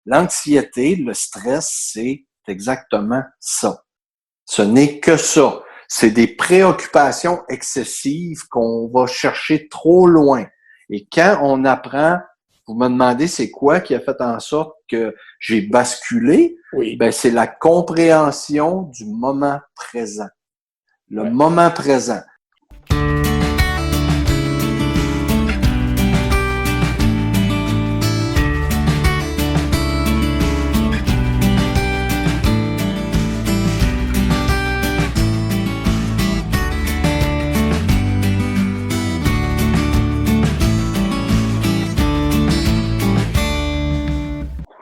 L'anxiété, le stress, c'est exactement ça. Ce n'est que ça. C'est des préoccupations excessives qu'on va chercher trop loin. Et quand on apprend, vous me demandez c'est quoi qui a fait en sorte que j'ai basculé, Oui. ben c'est la compréhension du moment présent. Le moment présent.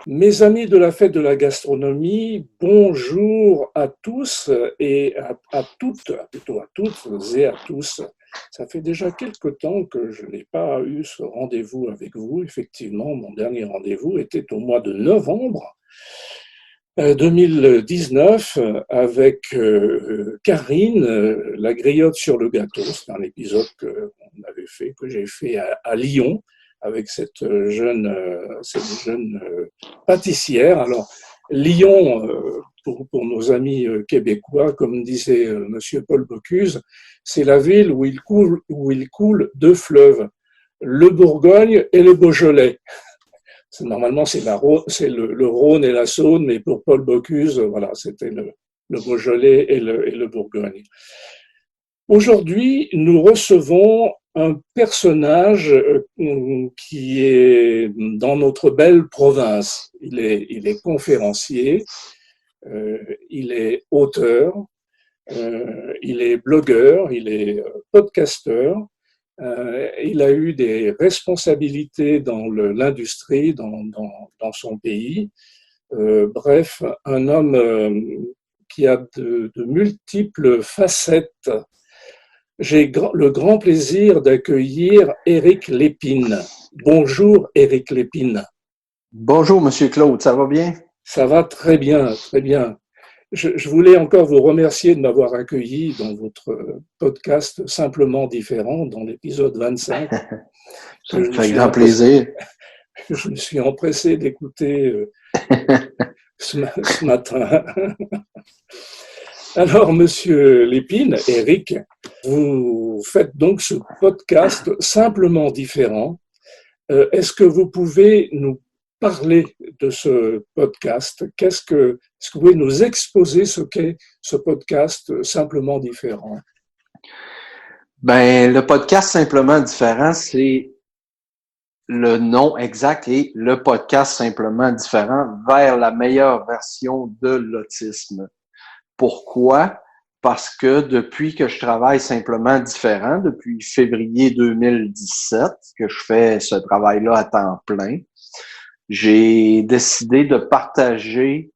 Mes amis de la fête de la gastronomie, bonjour à tous et à toutes, plutôt à toutes et à tous. Ça fait déjà quelque temps que je n'ai pas eu ce rendez-vous avec vous. Effectivement, mon dernier rendez-vous était au mois de novembre 2019 avec Karine, la griotte sur le gâteau. C'est un épisode que j'ai fait à Lyon avec cette jeune pâtissière. Alors, Lyon, pour nos amis québécois, comme disait Monsieur Paul Bocuse, c'est la ville où il coule deux fleuves, le Bourgogne et le Beaujolais. Normalement, c'est le Rhône et la Saône, mais pour Paul Bocuse, voilà, c'était le Beaujolais et le Bourgogne. Aujourd'hui, nous recevons un personnage qui est dans notre belle province. Il est conférencier, il est auteur, il est blogueur, il est podcasteur. Il a eu des responsabilités dans l'industrie, dans son pays. Bref, un homme qui a de multiples facettes. J'ai le grand plaisir d'accueillir Éric Lépine. Bonjour Éric Lépine. Bonjour Monsieur Claude, ça va bien? Ça va très bien, très bien. Je voulais encore vous remercier de m'avoir accueilli dans votre podcast Simplement Différent, dans l'épisode 25. Ça me fait grand plaisir. Je me suis empressé d'écouter ce matin. Alors, Monsieur Lépine, Éric, vous faites donc ce podcast Simplement Différent. Est-ce que vous pouvez nous parler de ce podcast? Est-ce que vous pouvez nous exposer ce qu'est ce podcast Simplement Différent? Ben, le podcast Simplement Différent, c'est le nom exact et le podcast Simplement Différent vers la meilleure version de l'autisme. Pourquoi? Parce que depuis que je travaille Simplement Différent, depuis février 2017, que je fais ce travail-là à temps plein, j'ai décidé de partager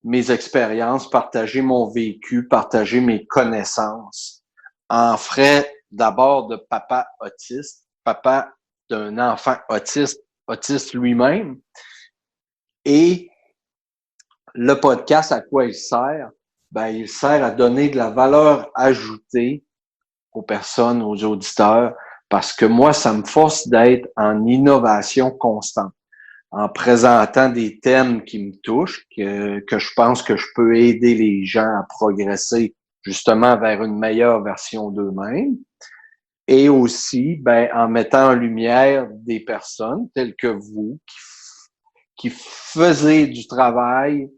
mes expériences, partager mon vécu, partager mes connaissances en frais d'abord de papa autiste, papa d'un enfant autiste lui-même. Et le podcast, à quoi il sert? Ben, il sert à donner de la valeur ajoutée aux personnes, aux auditeurs, parce que moi, ça me force d'être en innovation constante, en présentant des thèmes qui me touchent, que je pense que je peux aider les gens à progresser justement vers une meilleure version d'eux-mêmes. Et aussi, ben, en mettant en lumière des personnes telles que vous qui faisaient du travail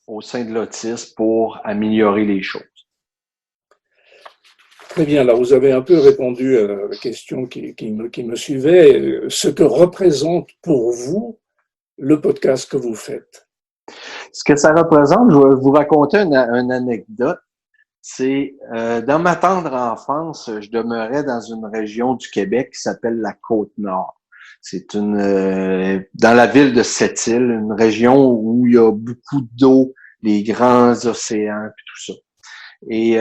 au sein de l'autisme pour améliorer les choses. Très bien, là vous avez un peu répondu à la question qui me suivait. Ce que représente pour vous le podcast que vous faites? Ce que ça représente, je vais vous raconter une anecdote. C'est dans ma tendre enfance, je demeurais dans une région du Québec qui s'appelle la Côte-Nord. C'est dans la ville de Sept-Îles, une région où il y a beaucoup d'eau, les grands océans, puis tout ça. Et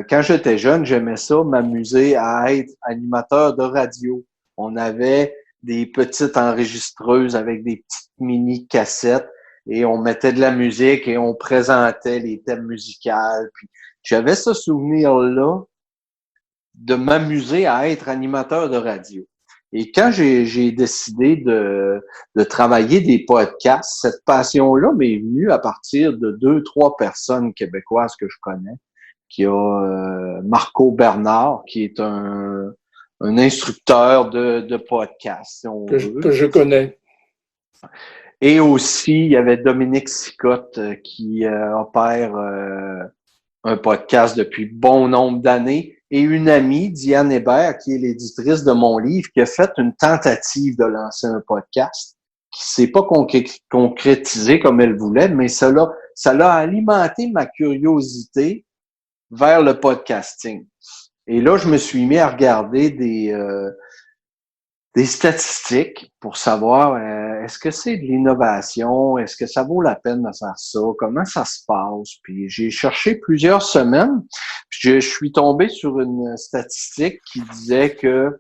quand j'étais jeune, j'aimais ça, m'amuser à être animateur de radio. On avait des petites enregistreuses avec des petites mini-cassettes et on mettait de la musique et on présentait les thèmes musicaux. Puis j'avais ce souvenir-là de m'amuser à être animateur de radio. Et quand j'ai décidé de travailler des podcasts, cette passion-là m'est venue à partir de 2, 3 personnes québécoises que je connais. Qui a Marco Bernard, qui est un instructeur de podcast, si on veut. Que je connais. Et aussi, il y avait Dominique Sicotte qui opère un podcast depuis bon nombre d'années, et une amie, Diane Hébert, qui est l'éditrice de mon livre, qui a fait une tentative de lancer un podcast qui s'est pas concrétisé comme elle voulait, mais ça l'a alimenté ma curiosité vers le podcasting. Et là, je me suis mis à regarder des statistiques pour savoir est-ce que c'est de l'innovation, est-ce que ça vaut la peine de faire ça, comment ça se passe. Puis j'ai cherché plusieurs semaines, puis je suis tombé sur une statistique qui disait que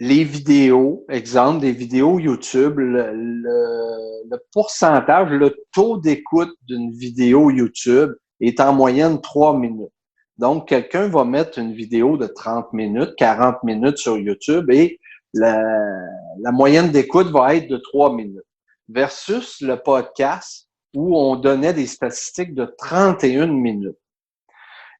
les vidéos, exemple des vidéos YouTube, le pourcentage, le taux d'écoute d'une vidéo YouTube est en moyenne 3 minutes. Donc, quelqu'un va mettre une vidéo de 30 minutes, 40 minutes sur YouTube et la moyenne d'écoute va être de 3 minutes. Versus le podcast où on donnait des statistiques de 31 minutes.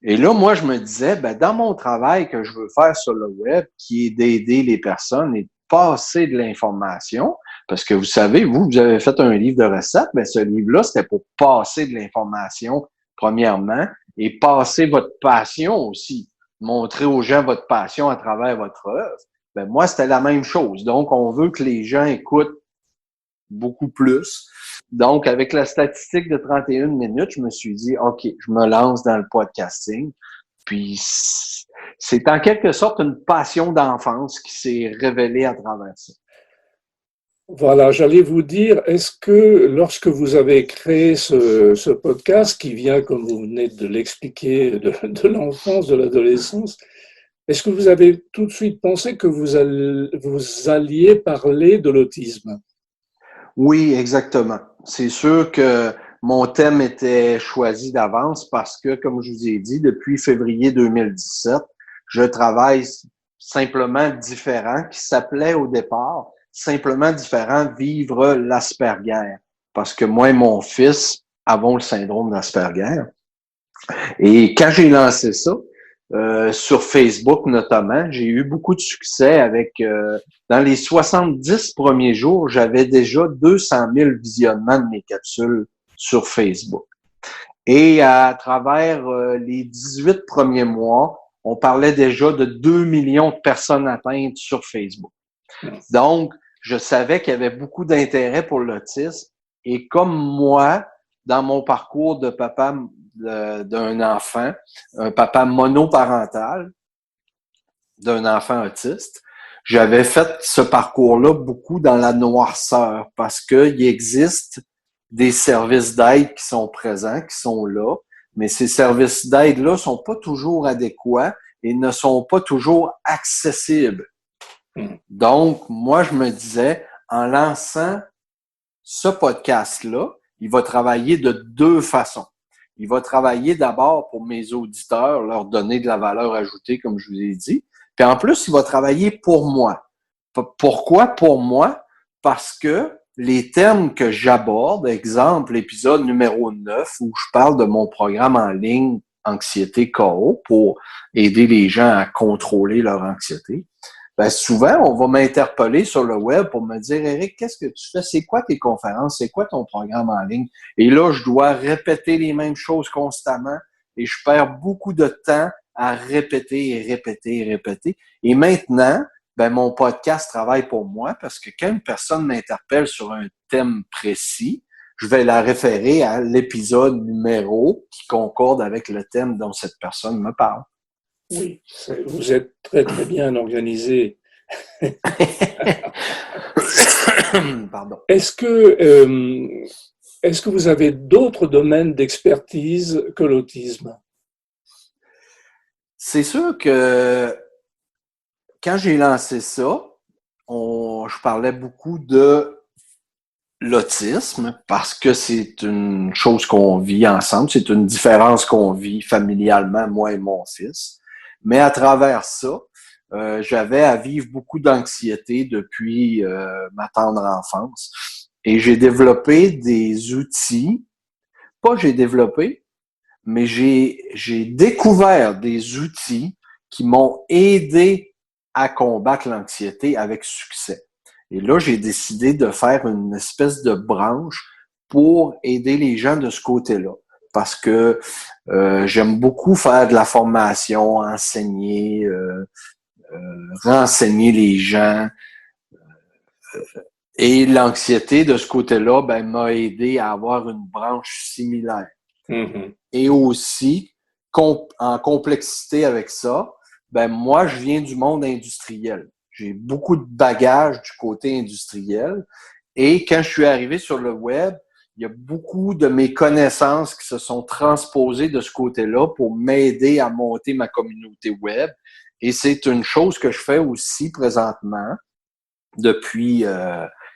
Et là, moi, je me disais, ben, dans mon travail que je veux faire sur le web, qui est d'aider les personnes et de passer de l'information, parce que vous savez, vous avez fait un livre de recettes, mais ce livre-là, c'était pour passer de l'information, premièrement, et passer votre passion aussi. Montrer aux gens votre passion à travers votre œuvre. Ben, moi, c'était la même chose. Donc, on veut que les gens écoutent beaucoup plus. Donc, avec la statistique de 31 minutes, je me suis dit, OK, je me lance dans le podcasting. Puis, c'est en quelque sorte une passion d'enfance qui s'est révélée à travers ça. Voilà, j'allais vous dire, est-ce que lorsque vous avez créé ce podcast qui vient, comme vous venez de l'expliquer, de l'enfance, de l'adolescence, est-ce que vous avez tout de suite pensé que vous alliez parler de l'autisme? Oui, exactement. C'est sûr que mon thème était choisi d'avance parce que, comme je vous ai dit, depuis février 2017, je travaille simplement différent, qui s'appelait au départ simplement différent, vivre l'Asperger. Parce que moi et mon fils avons le syndrome d'Asperger. Et quand j'ai lancé ça, sur Facebook notamment, j'ai eu beaucoup de succès avec, dans les 70 premiers jours, j'avais déjà 200 000 visionnements de mes capsules sur Facebook. Et à travers les 18 premiers mois, on parlait déjà de 2 millions de personnes atteintes sur Facebook. Donc, je savais qu'il y avait beaucoup d'intérêt pour l'autisme. Et comme moi, dans mon parcours de papa d'un enfant, un papa monoparental d'un enfant autiste, j'avais fait ce parcours-là beaucoup dans la noirceur parce qu'il existe des services d'aide qui sont présents, qui sont là, mais ces services d'aide-là sont pas toujours adéquats et ne sont pas toujours accessibles. Donc, moi, je me disais, en lançant ce podcast-là, il va travailler de 2 façons. Il va travailler d'abord pour mes auditeurs, leur donner de la valeur ajoutée, comme je vous ai dit. Puis en plus, il va travailler pour moi. Pourquoi pour moi? Parce que les thèmes que j'aborde, exemple, l'épisode numéro 9, où je parle de mon programme en ligne Anxiété KO pour aider les gens à contrôler leur anxiété, ben souvent, on va m'interpeller sur le web pour me dire, Éric, qu'est-ce que tu fais? C'est quoi tes conférences? C'est quoi ton programme en ligne? Et là, je dois répéter les mêmes choses constamment et je perds beaucoup de temps à répéter et répéter et répéter. Et maintenant, ben mon podcast travaille pour moi parce que quand une personne m'interpelle sur un thème précis, je vais la référer à l'épisode numéro qui concorde avec le thème dont cette personne me parle. Oui, vous êtes très très bien organisé. Pardon. Est-ce que vous avez d'autres domaines d'expertise que l'autisme? C'est sûr que quand j'ai lancé ça, je parlais beaucoup de l'autisme parce que c'est une chose qu'on vit ensemble, c'est une différence qu'on vit familialement, moi et mon fils. Mais à travers ça, j'avais à vivre beaucoup d'anxiété depuis ma tendre enfance. Et j'ai développé des outils, pas j'ai développé, mais j'ai découvert des outils qui m'ont aidé à combattre l'anxiété avec succès. Et là, j'ai décidé de faire une espèce de branche pour aider les gens de ce côté-là. Parce que j'aime beaucoup faire de la formation, enseigner, renseigner les gens. Et l'anxiété de ce côté-là, ben, m'a aidé à avoir une branche similaire. Mhm. Et aussi, en complexité avec ça, ben moi, je viens du monde industriel. J'ai beaucoup de bagages du côté industriel. Et quand je suis arrivé sur le web, il y a beaucoup de mes connaissances qui se sont transposées de ce côté-là pour m'aider à monter ma communauté web. Et c'est une chose que je fais aussi présentement depuis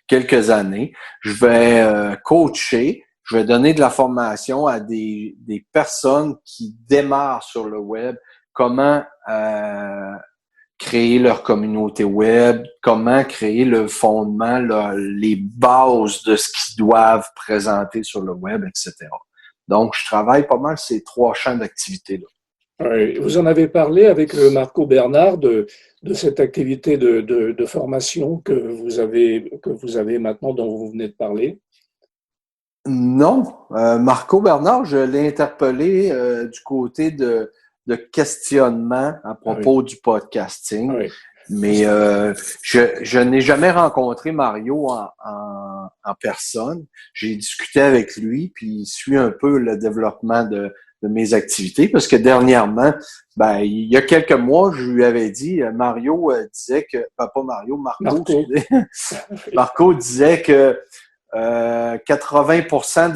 quelques années. Je vais coacher, je vais donner de la formation à des personnes qui démarrent sur le web, comment créer leur communauté web, comment créer le fondement, les bases de ce qu'ils doivent présenter sur le web, etc. Donc, je travaille pas mal ces 3 champs d'activité-là. Oui. Vous en avez parlé avec Marco Bernard de cette activité de formation que vous avez maintenant, dont vous venez de parler. Non, Marco Bernard, je l'ai interpellé du côté de questionnement à Ah oui, propos du ah podcasting, oui. mais je n'ai jamais rencontré Mario en personne. J'ai discuté avec lui, puis il suit un peu le développement de mes activités, parce que dernièrement, ben, il y a quelques mois, je lui avais dit, Mario disait que, pas Mario, Marco, Marco. excusez, Oui. Marco disait que 80%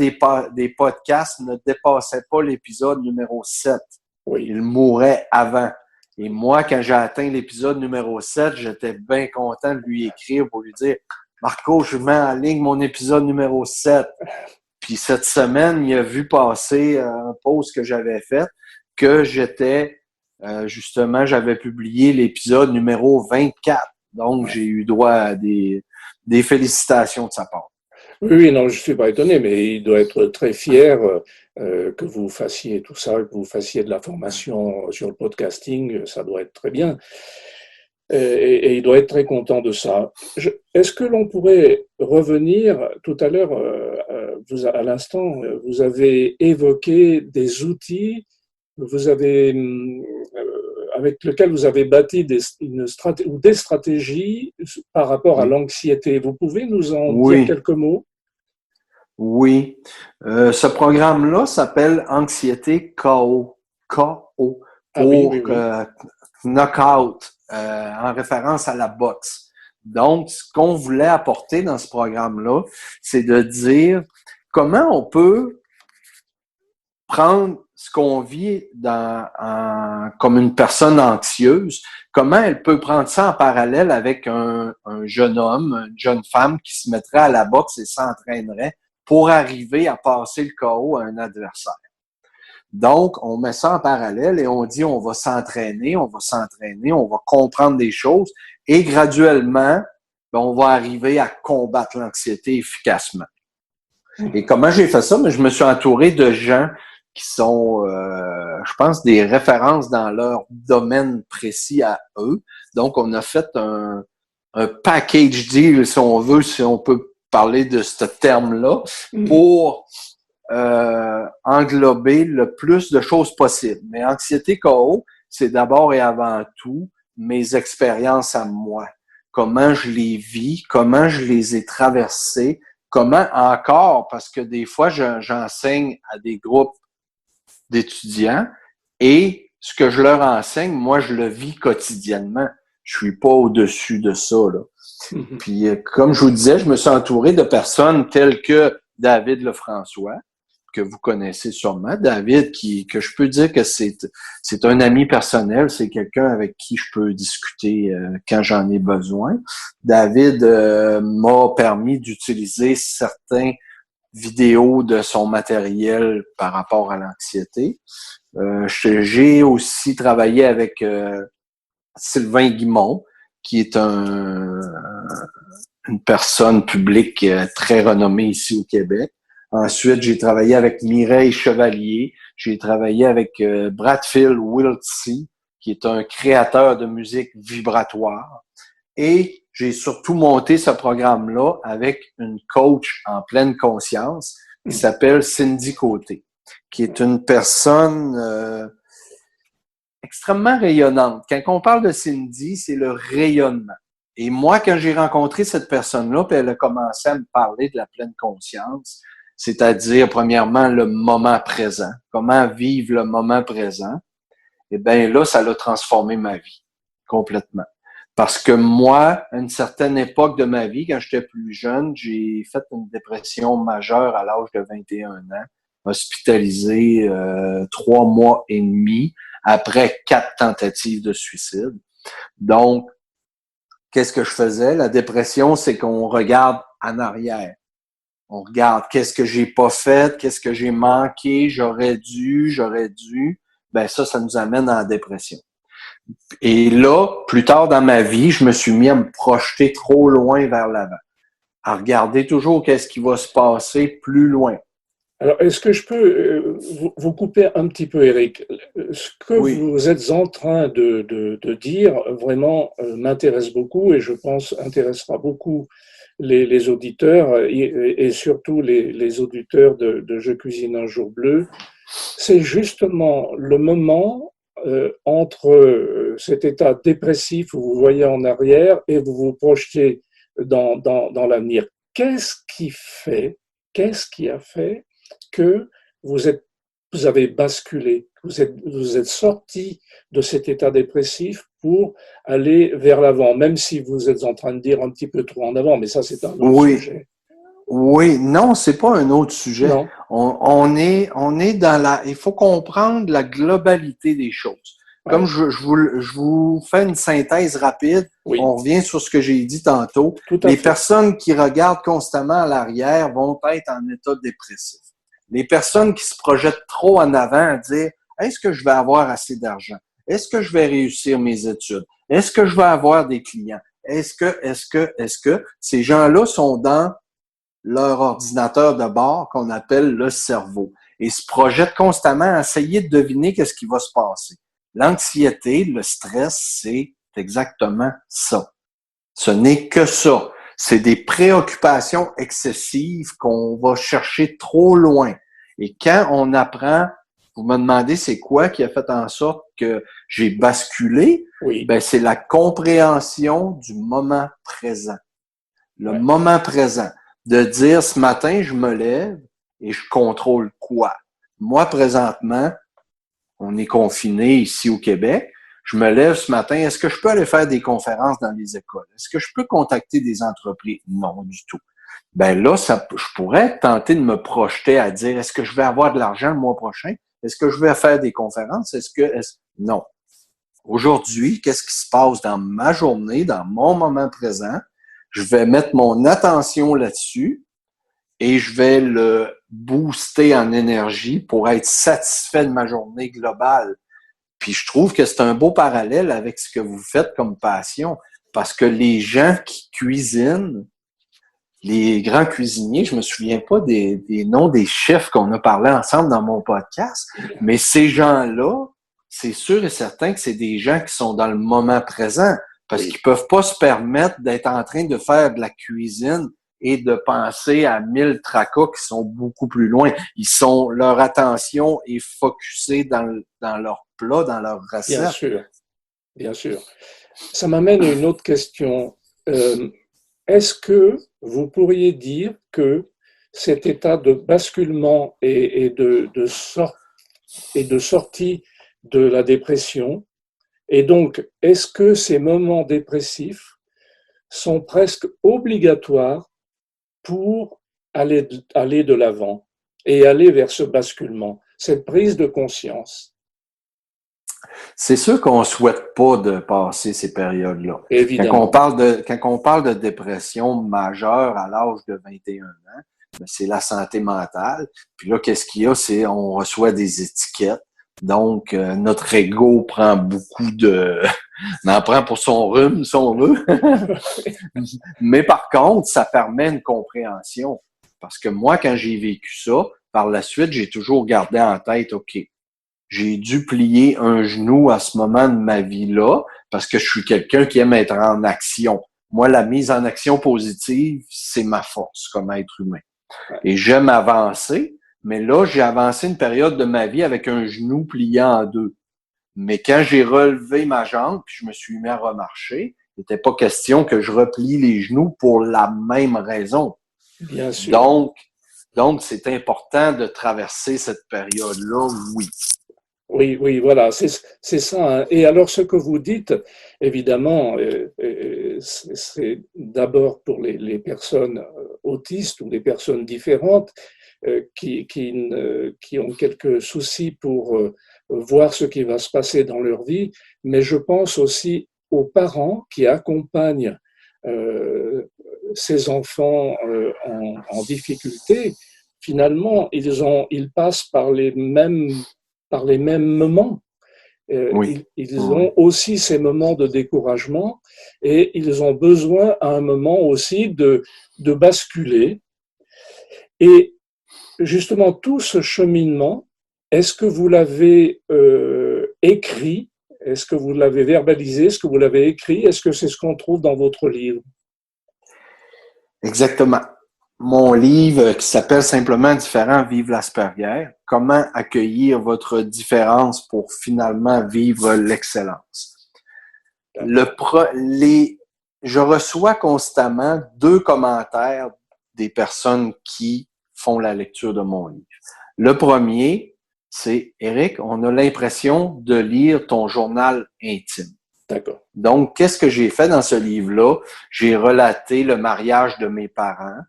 des podcasts ne dépassaient pas l'épisode numéro 7. Oui. Ils mouraient avant. Et moi, quand j'ai atteint l'épisode numéro 7, j'étais bien content de lui écrire pour lui dire Marco, je mets en ligne mon épisode numéro 7. Puis cette semaine, il a vu passer un post que j'avais fait que j'avais publié l'épisode numéro 24. Donc, Ouais. j'ai eu droit à des félicitations de sa part. Oui, oui, non, je suis pas étonné, mais il doit être très fier que vous fassiez tout ça, que vous fassiez de la formation sur le podcasting, ça doit être très bien. Et il doit être très content de ça. Est-ce que l'on pourrait revenir tout à l'heure, à l'instant, vous avez évoqué des outils, vous avez, avec lesquels vous avez bâti ou des stratégies par rapport à Oui. l'anxiété. Vous pouvez nous en dire Oui. quelques mots? Oui. Ce programme-là s'appelle Anxiété KO. KO Ah oui, oui, pour oui. knockout, en référence à la boxe. Donc, ce qu'on voulait apporter dans ce programme-là, c'est de dire comment on peut prendre ce qu'on vit comme une personne anxieuse, comment elle peut prendre ça en parallèle avec un jeune homme, une jeune femme qui se mettrait à la boxe et s'entraînerait pour arriver à passer le KO à un adversaire. Donc, on met ça en parallèle et on dit on va s'entraîner, on va s'entraîner, on va comprendre des choses et graduellement, ben, on va arriver à combattre l'anxiété efficacement. Et comment j'ai fait ça? Mais je me suis entouré de gens qui sont, je pense, des références dans leur domaine précis à eux. Donc, on a fait un package deal, si on veut, si on peut parler de ce terme-là, pour englober le plus de choses possibles. Mais Anxiété KO, c'est d'abord et avant tout mes expériences à moi. Comment je les vis, comment je les ai traversées, comment encore, parce que des fois, j'enseigne à des groupes d'étudiants et ce que je leur enseigne, moi, je le vis quotidiennement. Je suis pas au-dessus de ça, là. Puis, comme je vous disais, je me suis entouré de personnes telles que David Lefrançois, que vous connaissez sûrement. David, que je peux dire que c'est un ami personnel, c'est quelqu'un avec qui je peux discuter quand j'en ai besoin. David m'a permis d'utiliser certains vidéos de son matériel par rapport à l'anxiété. J'ai aussi travaillé avec Sylvain Guimond, qui est une personne publique très renommée ici au Québec. Ensuite, j'ai travaillé avec Mireille Chevalier. J'ai travaillé avec Bradfield Wiltsey, qui est un créateur de musique vibratoire. Et j'ai surtout monté ce programme-là avec une coach en pleine conscience qui s'appelle Cindy Côté, qui est une personne extrêmement rayonnante. Quand on parle de Cindy, c'est le rayonnement. Et moi, quand j'ai rencontré cette personne-là, puis elle a commencé à me parler de la pleine conscience, c'est-à-dire, premièrement, le moment présent. Comment vivre le moment présent? Eh bien, là, ça l'a transformé ma vie complètement. Parce que moi, à une certaine époque de ma vie, quand j'étais plus jeune, j'ai fait une dépression majeure à l'âge de 21 ans, hospitalisé 3 mois et demi après 4 tentatives de suicide. Donc, qu'est-ce que je faisais? La dépression, c'est qu'on regarde en arrière. On regarde qu'est-ce que j'ai pas fait, qu'est-ce que j'ai manqué, j'aurais dû. Ben ça nous amène en dépression. Et là, plus tard dans ma vie, je me suis mis à me projeter trop loin vers l'avant, à regarder toujours qu'est-ce qui va se passer plus loin. Alors, est-ce que je peux vous couper un petit peu, Éric? Ce que Oui. vous êtes en train de dire vraiment m'intéresse beaucoup et je pense intéressera beaucoup les auditeurs et surtout les auditeurs de Je cuisine un jour bleu. C'est justement le moment entre cet état dépressif où vous voyez en arrière et vous vous projetez dans l'avenir. Qu'est-ce qui a fait que vous avez basculé, vous êtes sorti de cet état dépressif pour aller vers l'avant, même si vous êtes en train de dire un petit peu trop en avant, mais ça c'est un autre sujet. Oui, non, c'est pas un autre sujet. Non. On est il faut comprendre la globalité des choses. Comme Ouais. je vous fais une synthèse rapide, Oui. on revient sur ce que j'ai dit tantôt. Tout à Les fait. personnes qui regardent constamment à l'arrière vont être en état dépressif. Les personnes qui se projettent trop en avant à dire, est-ce que je vais avoir assez d'argent? Est-ce que je vais réussir mes études? Est-ce que je vais avoir des clients? Est-ce que ces gens-là sont dans leur ordinateur de bord qu'on appelle le cerveau et se projettent constamment à essayer de deviner qu'est-ce qui va se passer. L'anxiété, le stress, c'est exactement ça. Ce n'est que ça. C'est des préoccupations excessives qu'on va chercher trop loin. Et quand on apprend, vous me demandez c'est quoi qui a fait en sorte que j'ai basculé, Oui. ben c'est la compréhension du moment présent. Le moment présent. De dire ce matin, je me lève et je contrôle quoi? Moi, présentement, on est confiné ici au Québec. Je me lève ce matin. Est-ce que je peux aller faire des conférences dans les écoles? Est-ce que je peux contacter des entreprises? Non, du tout. Ben là, je pourrais tenter de me projeter à dire, est-ce que je vais avoir de l'argent le mois prochain? Est-ce que je vais faire des conférences? Non. Aujourd'hui, qu'est-ce qui se passe dans ma journée, dans mon moment présent? Je vais mettre mon attention là-dessus et je vais le booster en énergie pour être satisfait de ma journée globale. Puis je trouve que c'est un beau parallèle avec ce que vous faites comme passion, parce que les gens qui cuisinent, les grands cuisiniers, je me souviens pas des noms des chefs qu'on a parlé ensemble dans mon podcast, mais ces gens-là, c'est sûr et certain que c'est des gens qui sont dans le moment présent, parce qu'ils peuvent pas se permettre d'être en train de faire de la cuisine et de penser à 1000 tracas qui sont beaucoup plus loin. Leur attention est focusée dans leur plat, dans leur recette. Bien sûr, bien sûr. Ça m'amène à une autre question. Est-ce que vous pourriez dire que cet état de basculement et de sortie de la dépression, et donc est-ce que ces moments dépressifs sont presque obligatoires pour aller de l'avant et aller vers ce basculement, cette prise de conscience? C'est sûr qu'on ne souhaite pas de passer ces périodes-là. Évidemment. Quand on parle de dépression majeure à l'âge de 21 ans, c'est la santé mentale. Puis là, qu'est-ce qu'il y a? C'est on reçoit des étiquettes. Donc, notre ego prend beaucoup de On en prend pour son rhume, si on veut. Mais par contre, ça permet une compréhension. Parce que moi, quand j'ai vécu ça, par la suite, j'ai toujours gardé en tête, OK, j'ai dû plier un genou à ce moment de ma vie-là parce que je suis quelqu'un qui aime être en action. Moi, la mise en action positive, c'est ma force comme être humain. Et j'aime avancer, mais là, j'ai avancé une période de ma vie avec un genou plié en deux. Mais quand j'ai relevé ma jambe, puis je me suis mis à remarcher, il n'était pas question que je replie les genoux pour la même raison. Bien sûr. Donc, c'est important de traverser cette période-là, oui. Oui, voilà, c'est ça. Hein. Et alors, ce que vous dites, évidemment, c'est d'abord pour les personnes autistes ou les personnes différentes qui ont quelques soucis pour voir ce qui va se passer dans leur vie, mais je pense aussi aux parents qui accompagnent ces enfants en difficulté. Finalement, ils passent par les mêmes moments. Oui. Ils ont aussi ces moments de découragement et ils ont besoin à un moment aussi de basculer. Et justement, tout ce cheminement, est-ce que vous l'avez écrit? Est-ce que vous l'avez verbalisé? Est-ce que vous l'avez écrit? Est-ce que c'est ce qu'on trouve dans votre livre? Exactement. Mon livre qui s'appelle simplement Différents, vive l'Asperger. Comment accueillir votre différence pour finalement vivre l'excellence. Je reçois constamment 2 commentaires des personnes qui font la lecture de mon livre. Le premier, c'est Éric, on a l'impression de lire ton journal intime. D'accord. Donc, qu'est-ce que j'ai fait dans ce livre-là? J'ai relaté le mariage de mes parents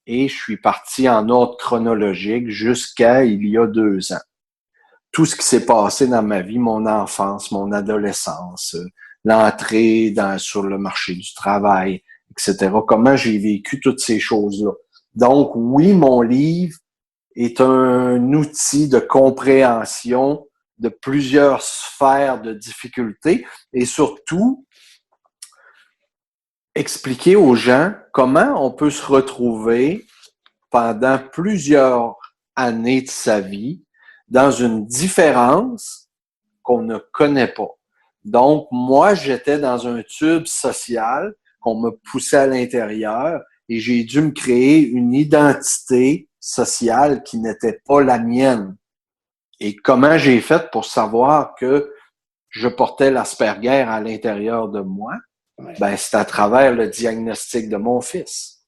et je suis parti en ordre chronologique jusqu'à il y a 2 ans. Tout ce qui s'est passé dans ma vie, mon enfance, mon adolescence, l'entrée sur le marché du travail, etc. Comment j'ai vécu toutes ces choses-là. Donc, oui, mon livre est un outil de compréhension de plusieurs sphères de difficultés et surtout expliquer aux gens comment on peut se retrouver pendant plusieurs années de sa vie dans une différence qu'on ne connaît pas. Donc, moi, j'étais dans un tube social qu'on me poussait à l'intérieur et j'ai dû me créer une identité sociale qui n'était pas la mienne. Et comment j'ai fait pour savoir que je portais l'Asperger à l'intérieur de moi? Ben, c'est à travers le diagnostic de mon fils.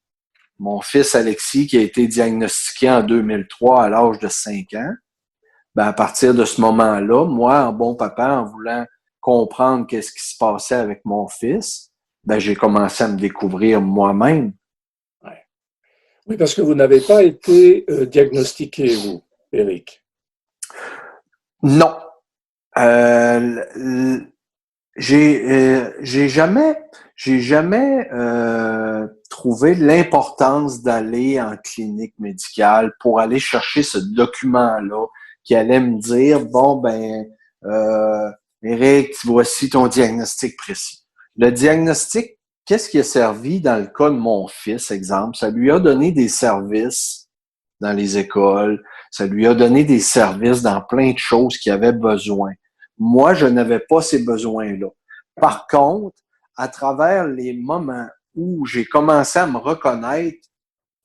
Mon fils Alexis, qui a été diagnostiqué en 2003 à l'âge de 5 ans, ben, à partir de ce moment-là, moi, en bon papa, en voulant comprendre qu'est-ce qui se passait avec mon fils, ben, j'ai commencé à me découvrir moi-même. Ouais. Oui, parce que vous n'avez pas été diagnostiqué, vous, Éric. Non. J'ai jamais trouvé l'importance d'aller en clinique médicale pour aller chercher ce document-là qui allait me dire bon ben Éric, voici ton diagnostic précis. Le diagnostic, qu'est-ce qui a servi dans le cas de mon fils, exemple? Ça lui a donné des services dans les écoles, ça lui a donné des services dans plein de choses qu'il avait besoin. Moi, je n'avais pas ces besoins-là. Par contre, à travers les moments où j'ai commencé à me reconnaître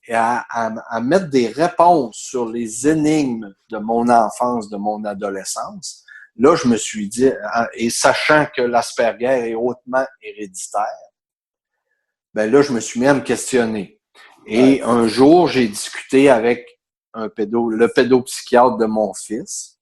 et à mettre des réponses sur les énigmes de mon enfance, de mon adolescence, là, je me suis dit, et sachant que l'Asperger est hautement héréditaire, ben là, je me suis mis à me questionner. Et un jour, j'ai discuté avec le pédopsychiatre de mon fils.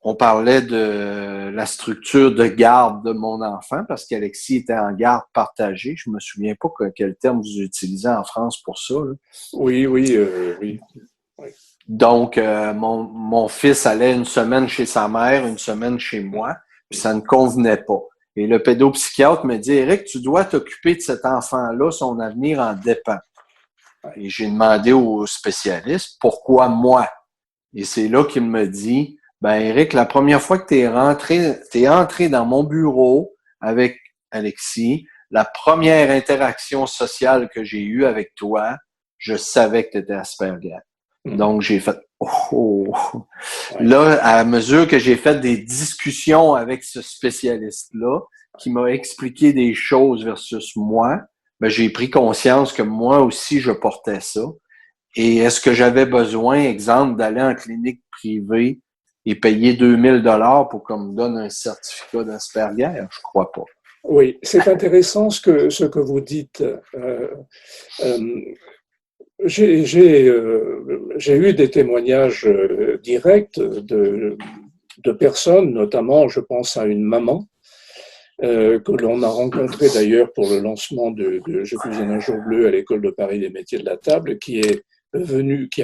On parlait de la structure de garde de mon enfant parce qu'Alexis était en garde partagée. Je me souviens pas quel terme vous utilisez en France pour ça. Là. Oui. Donc, mon fils allait une semaine chez sa mère, une semaine chez moi, puis ça ne convenait pas. Et le pédopsychiatre me dit, Éric, tu dois t'occuper de cet enfant-là, son avenir en dépend. Et j'ai demandé au spécialiste, pourquoi moi? Et c'est là qu'il me dit, ben Éric, la première fois que t'es entré dans mon bureau avec Alexis, la première interaction sociale que j'ai eue avec toi, je savais que tu étais Asperger. Donc, j'ai fait oh. Là, à mesure que j'ai fait des discussions avec ce spécialiste-là, qui m'a expliqué des choses versus moi, ben, j'ai pris conscience que moi aussi, je portais ça. Et est-ce que j'avais besoin, exemple, d'aller en clinique privée et payer 2 000 $ pour qu'on me donne un certificat d'Asperger? Je crois pas. Oui, c'est intéressant ce que vous dites. J'ai eu des témoignages directs de personnes, notamment, je pense à une maman, que l'on a rencontrée d'ailleurs pour le lancement de Je cuisine un jour bleu à l'école de Paris des métiers de la table, qui est venue, qui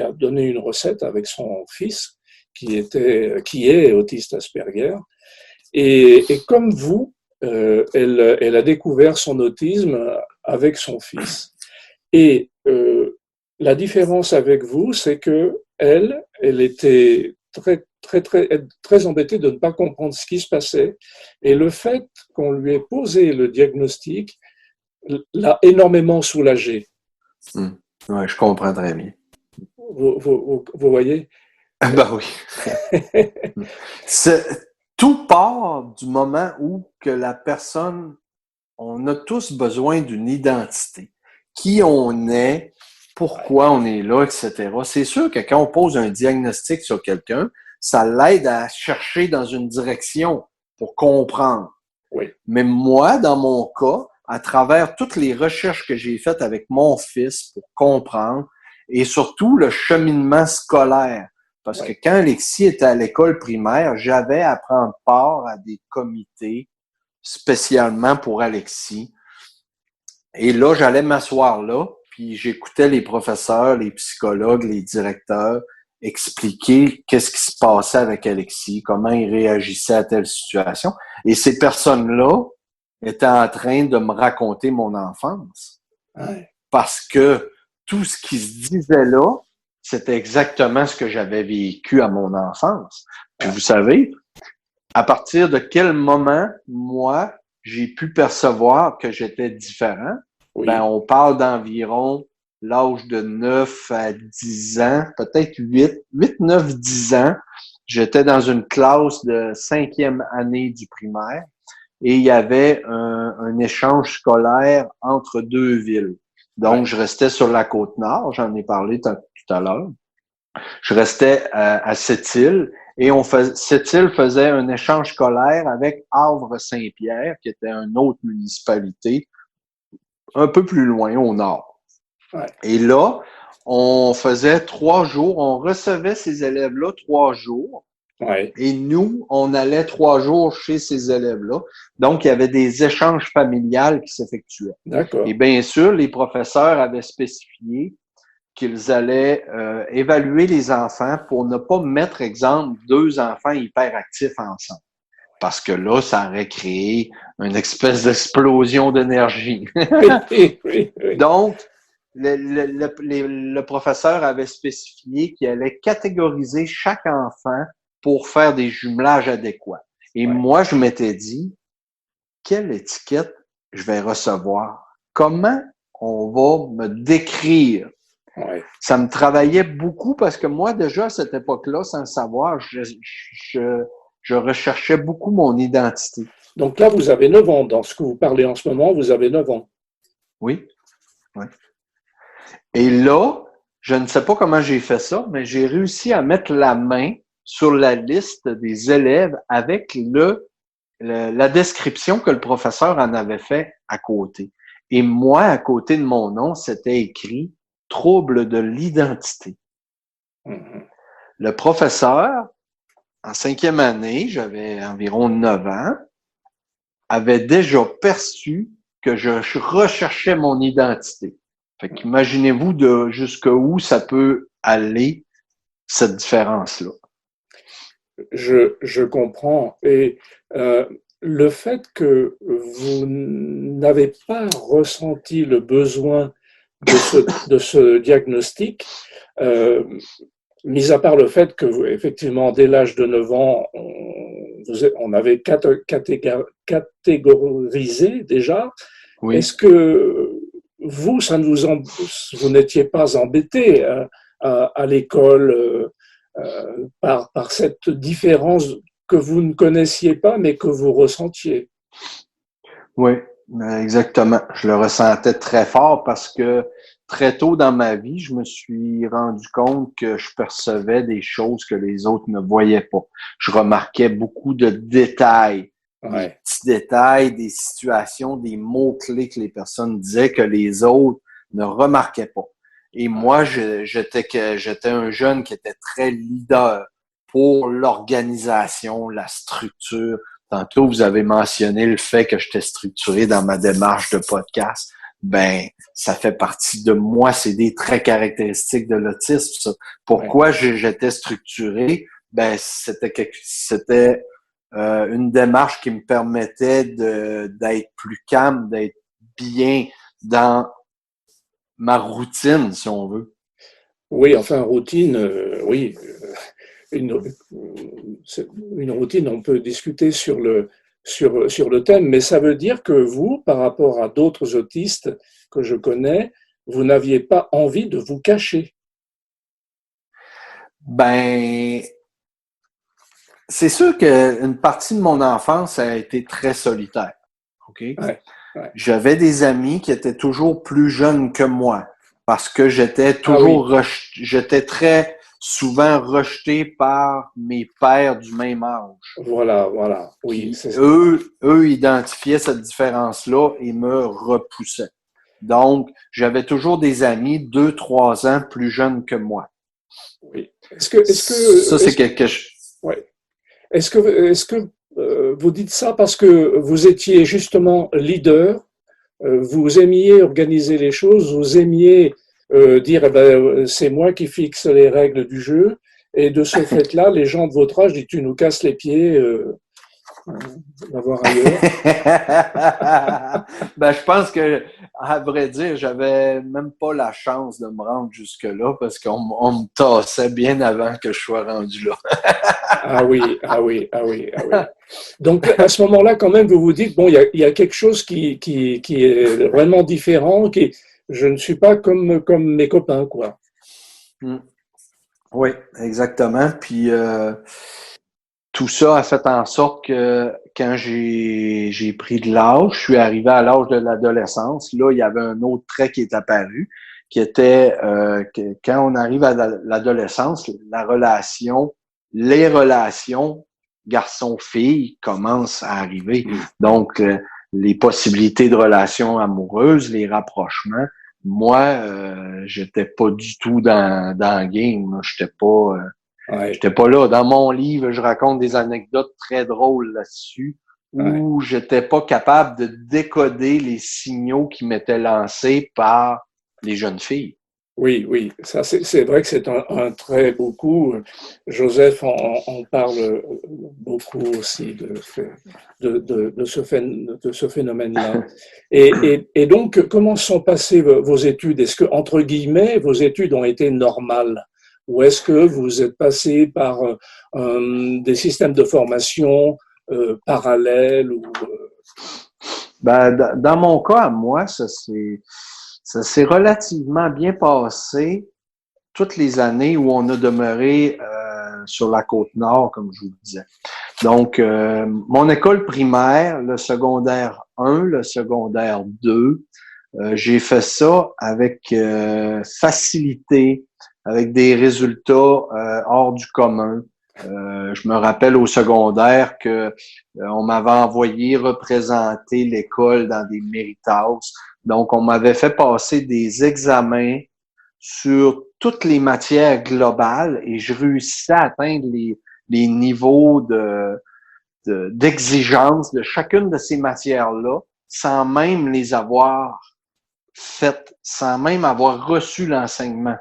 a donné une recette avec son fils, qui est autiste Asperger. Et comme vous, elle a découvert son autisme avec son fils. Et la différence avec vous, c'est que elle était très embêtée de ne pas comprendre ce qui se passait. Et le fait qu'on lui ait posé le diagnostic l'a énormément soulagée. Ouais, je comprends très bien. Vous voyez? Ben oui. Tout part du moment où que la personne, on a tous besoin d'une identité. Qui on est, pourquoi on est là, etc. C'est sûr que quand on pose un diagnostic sur quelqu'un, ça l'aide à chercher dans une direction pour comprendre. Oui. Mais moi, dans mon cas, à travers toutes les recherches que j'ai faites avec mon fils pour comprendre, et surtout le cheminement scolaire, parce que quand Alexis était à l'école primaire, j'avais à prendre part à des comités spécialement pour Alexis. Et là, j'allais m'asseoir là, puis j'écoutais les professeurs, les psychologues, les directeurs expliquer qu'est-ce qui se passait avec Alexis, comment il réagissait à telle situation. Et ces personnes-là étaient en train de me raconter mon enfance. Ouais. Parce que tout ce qui se disait là, c'était exactement ce que j'avais vécu à mon enfance. Puis vous savez, à partir de quel moment, moi, j'ai pu percevoir que j'étais différent, ben, on parle d'environ l'âge de 9 à 10 ans, peut-être 8, 9, 10 ans. J'étais dans une classe de 5e année du primaire et il y avait un échange scolaire entre deux villes. Donc, je restais sur la Côte-Nord, j'en ai parlé tout à l'heure. Je restais à Sept-Îles et Sept-Îles faisait un échange scolaire avec Havre-Saint-Pierre, qui était une autre municipalité un peu plus loin au nord. Ouais. Et là, on faisait 3 jours, on recevait ces élèves-là 3 jours. Ouais. Et nous, on allait 3 jours chez ces élèves-là. Donc, il y avait des échanges familiales qui s'effectuaient. D'accord. Et bien sûr, les professeurs avaient spécifié qu'ils allaient évaluer les enfants pour ne pas mettre, exemple, 2 enfants hyperactifs ensemble. Parce que là, ça aurait créé une espèce d'explosion d'énergie. Oui. Donc, le professeur avait spécifié qu'il allait catégoriser chaque enfant pour faire des jumelages adéquats. Et moi, je m'étais dit, quelle étiquette je vais recevoir? Comment on va me décrire? Ça me travaillait beaucoup parce que moi, déjà, à cette époque-là, sans le savoir, je recherchais beaucoup mon identité. Donc là, vous avez 9 ans. Dans ce que vous parlez en ce moment, vous avez 9 ans. Oui. Et là, je ne sais pas comment j'ai fait ça, mais j'ai réussi à mettre la main sur la liste des élèves avec la description que le professeur en avait fait à côté. Et moi, à côté de mon nom, c'était écrit « Trouble de l'identité ». Le professeur, en 5e année, j'avais environ 9 ans, avait déjà perçu que je recherchais mon identité. Fait qu'imaginez-vous de jusqu'où ça peut aller, cette différence-là. Je comprends. Et le fait que vous n'avez pas ressenti le besoin de ce diagnostic, mis à part le fait que, effectivement, dès l'âge de 9 ans, on avait catégorisé déjà. Oui. Est-ce que vous, vous n'étiez pas embêté à l'école par cette différence que vous ne connaissiez pas, mais que vous ressentiez? Oui, exactement. Je le ressentais très fort parce que très tôt dans ma vie, je me suis rendu compte que je percevais des choses que les autres ne voyaient pas. Je remarquais beaucoup de détails, des Ouais. petits détails, des situations, des mots-clés que les personnes disaient que les autres ne remarquaient pas. Et moi, j'étais un jeune qui était très leader pour l'organisation, la structure. Tantôt, vous avez mentionné le fait que j'étais structuré dans ma démarche de podcast. Ben, ça fait partie de moi. C'est des traits caractéristiques de l'autisme, ça. Ouais. Pourquoi j'étais structuré? Ben, c'était une démarche qui me permettait d'être plus calme, d'être bien dans ma routine, si on veut. Oui, enfin, routine, oui. Une, une routine, on peut discuter sur le thème, mais ça veut dire que vous, par rapport à d'autres autistes que je connais, vous n'aviez pas envie de vous cacher. Ben, c'est sûr qu'une partie de mon enfance a été très solitaire. OK? Ouais, ouais. J'avais des amis qui étaient toujours plus jeunes que moi parce que Ah oui, j'étais très souvent rejeté par mes pairs du même âge voilà, voilà. Oui, qui, c'est eux identifiaient cette différence-là et me repoussaient. Donc, j'avais toujours des amis 2, 3 ans plus jeunes que moi. oui. Ça, c'est quelque chose. Ouais. Est-ce que vous dites ça parce que vous étiez justement leader, vous aimiez organiser les choses, vous aimiez dire eh ben, c'est moi qui fixe les règles du jeu, et de ce fait-là, les gens de votre âge disent tu nous casses les pieds, va voir ailleurs. Ben, je pense que, à vrai dire, j'avais même pas la chance de me rendre jusque-là parce on me tassait bien avant que je sois rendu là. Ah oui, ah oui, ah oui, ah oui. Donc à ce moment-là, quand même, vous vous dites bon, il y a quelque chose qui est vraiment différent, je ne suis pas comme mes copains, quoi. Mm. Oui, exactement. Puis tout ça a fait en sorte que quand j'ai pris de l'âge, je suis arrivé à l'âge de l'adolescence. Là, il y avait un autre trait qui est apparu, qui était que quand on arrive à l'adolescence, les relations garçon-fille commencent à arriver. Donc, les possibilités de relations amoureuses, les rapprochements. Moi, j'étais pas du tout dans le game. Ouais, J'étais pas là. Dans mon livre, je raconte des anecdotes très drôles là-dessus ouais. où j'étais pas capable de décoder les signaux qui m'étaient lancés par les jeunes filles. Oui, oui, ça c'est vrai que c'est un trait beaucoup. Joseph en parle beaucoup aussi de ce phénomène-là. Et donc, comment sont passées vos études? Est-ce que, entre guillemets, vos études ont été normales? Ou est-ce que vous êtes passé par des systèmes de formation parallèles ou, Ben, dans mon cas, à moi, ça s'est relativement bien passé toutes les années où on a demeuré sur la côte nord, comme je vous le disais. Donc, mon école primaire, le secondaire 1, le secondaire 2, j'ai fait ça avec facilité, avec des résultats hors du commun. Je me rappelle au secondaire que on m'avait envoyé représenter l'école dans des Méritas. Donc, on m'avait fait passer des examens sur toutes les matières globales et je réussissais à atteindre les niveaux d'exigence de chacune de ces matières-là sans même les avoir faites, sans même avoir reçu l'enseignement.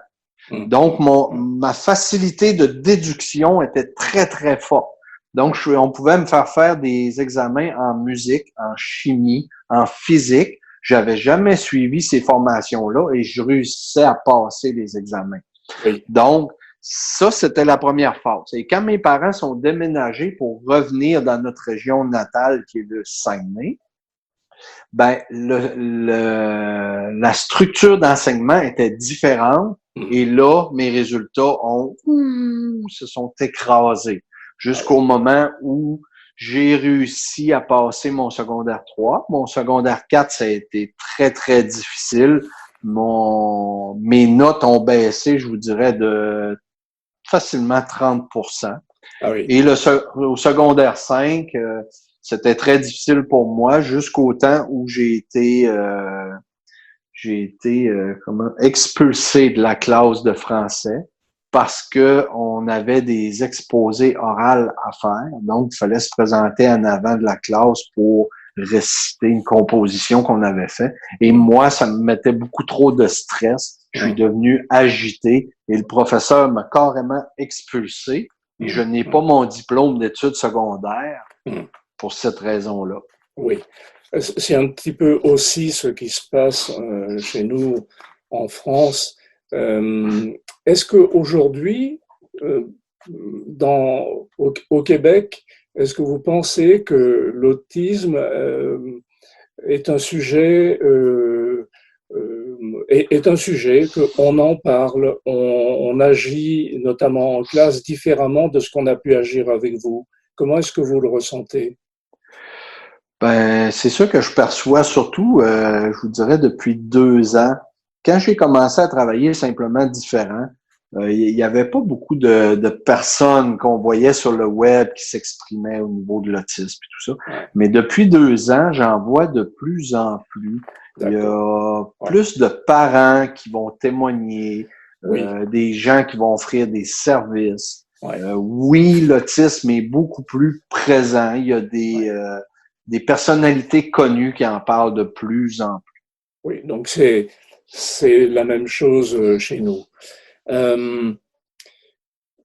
Donc, ma facilité de déduction était très, très forte. Donc, on pouvait me faire des examens en musique, en chimie, en physique. J'avais jamais suivi ces formations-là et je réussissais à passer les examens. oui, Donc, Ça, c'était la première phase. Et quand mes parents sont déménagés pour revenir dans notre région natale, qui est le Saguenay, ben, la structure d'enseignement était différente. Et là, mes résultats se sont écrasés jusqu'au moment où j'ai réussi à passer mon secondaire 3. Mon secondaire 4, ça a été très, très difficile. Mes notes ont baissé, je vous dirais, de facilement 30%. Ah oui. Et au secondaire 5, c'était très difficile pour moi jusqu'au temps où j'ai été expulsé de la classe de français parce que on avait des exposés oraux à faire. Donc, il fallait se présenter en avant de la classe pour réciter une composition qu'on avait faite. Et moi, ça me mettait beaucoup trop de stress. Je suis devenu agité et le professeur m'a carrément expulsé. Et je n'ai pas mon diplôme d'études secondaires pour cette raison-là. Oui. C'est un petit peu aussi ce qui se passe chez nous en France. Est-ce qu'aujourd'hui, au Québec, est-ce que vous pensez que l'autisme est un sujet qu'on en parle, on agit notamment en classe différemment de ce qu'on a pu agir avec vous? Comment est-ce que vous le ressentez? Ben, c'est ça que je perçois surtout, je vous dirais, depuis 2 ans. Quand j'ai commencé à travailler simplement différent, il y avait pas beaucoup de personnes qu'on voyait sur le web qui s'exprimaient au niveau de l'autisme et tout ça. Mais depuis 2 ans, j'en vois de plus en plus. Il y a plus de parents qui vont témoigner, des gens qui vont offrir des services. Oui, l'autisme est beaucoup plus présent. Il y a des personnalités connues qui en parlent de plus en plus. Oui, donc c'est la même chose chez nous.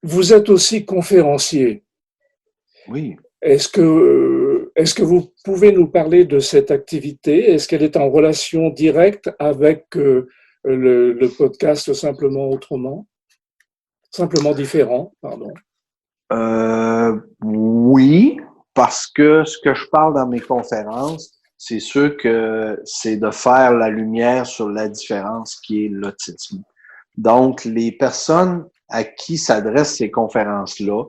Vous êtes aussi conférencier. Oui. Est-ce que vous pouvez nous parler de cette activité? Est-ce qu'elle est en relation directe avec le podcast Simplement Autrement? Simplement Différent, pardon. Oui, parce que ce que je parle dans mes conférences, c'est sûr que c'est de faire la lumière sur la différence qui est l'autisme. Donc, les personnes à qui s'adressent ces conférences-là,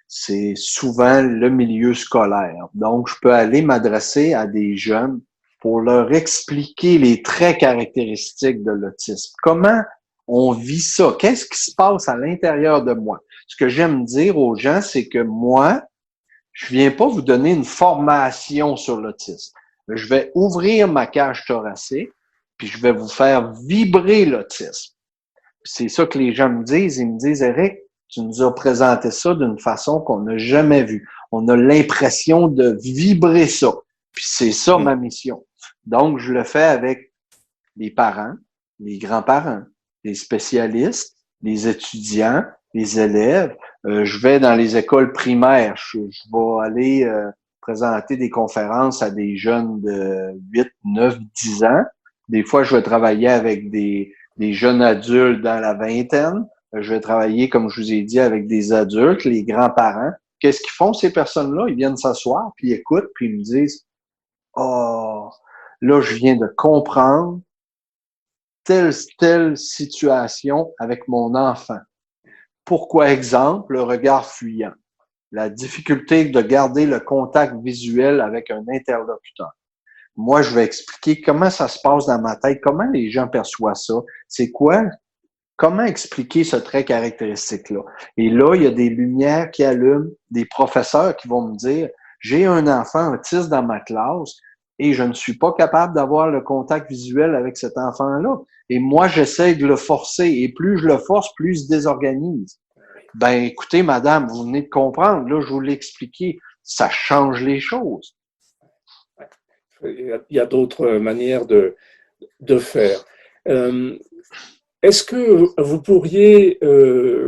c'est souvent le milieu scolaire. Donc, je peux aller m'adresser à des jeunes pour leur expliquer les traits caractéristiques de l'autisme. Comment on vit ça? Qu'est-ce qui se passe à l'intérieur de moi? Ce que j'aime dire aux gens, c'est que moi, je viens pas vous donner une formation sur l'autisme. Je vais ouvrir ma cage thoracique, puis je vais vous faire vibrer l'autisme. C'est ça que les gens me disent. Ils me disent, Éric, tu nous as présenté ça d'une façon qu'on n'a jamais vue. On a l'impression de vibrer ça. Puis c'est ça ma mission. Donc, je le fais avec les parents, les grands-parents, les spécialistes, les étudiants, les élèves. Je vais dans les écoles primaires. Je vais aller présenter des conférences à des jeunes de 8, 9, 10 ans. Des fois, je vais travailler avec des jeunes adultes dans la vingtaine. Je vais travailler, comme je vous ai dit, avec des adultes, les grands-parents. Qu'est-ce qu'ils font, ces personnes-là? Ils viennent s'asseoir, puis ils écoutent, puis ils me disent « Oh, là, je viens de comprendre telle situation avec mon enfant. » Pourquoi, exemple, le regard fuyant? La difficulté de garder le contact visuel avec un interlocuteur. Moi, je vais expliquer comment ça se passe dans ma tête, comment les gens perçoivent ça, c'est quoi, comment expliquer ce trait caractéristique-là. Et là, il y a des lumières qui allument, des professeurs qui vont me dire, j'ai un enfant autiste dans ma classe et je ne suis pas capable d'avoir le contact visuel avec cet enfant-là. Et moi, j'essaie de le forcer et plus je le force, plus il se désorganise. Ben, écoutez, madame, vous venez de comprendre, là, je vous l'ai expliqué, ça change les choses. Il y a d'autres manières de faire. Est-ce que vous pourriez,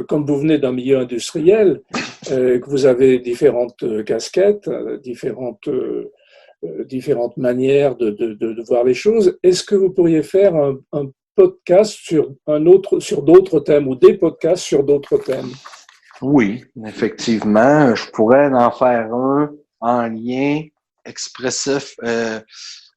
comme vous venez d'un milieu industriel, que vous avez différentes casquettes, différentes manières de voir les choses, est-ce que vous pourriez faire un podcasts sur d'autres thèmes ou des podcasts sur d'autres thèmes. Oui, effectivement. Je pourrais en faire un en lien expressif,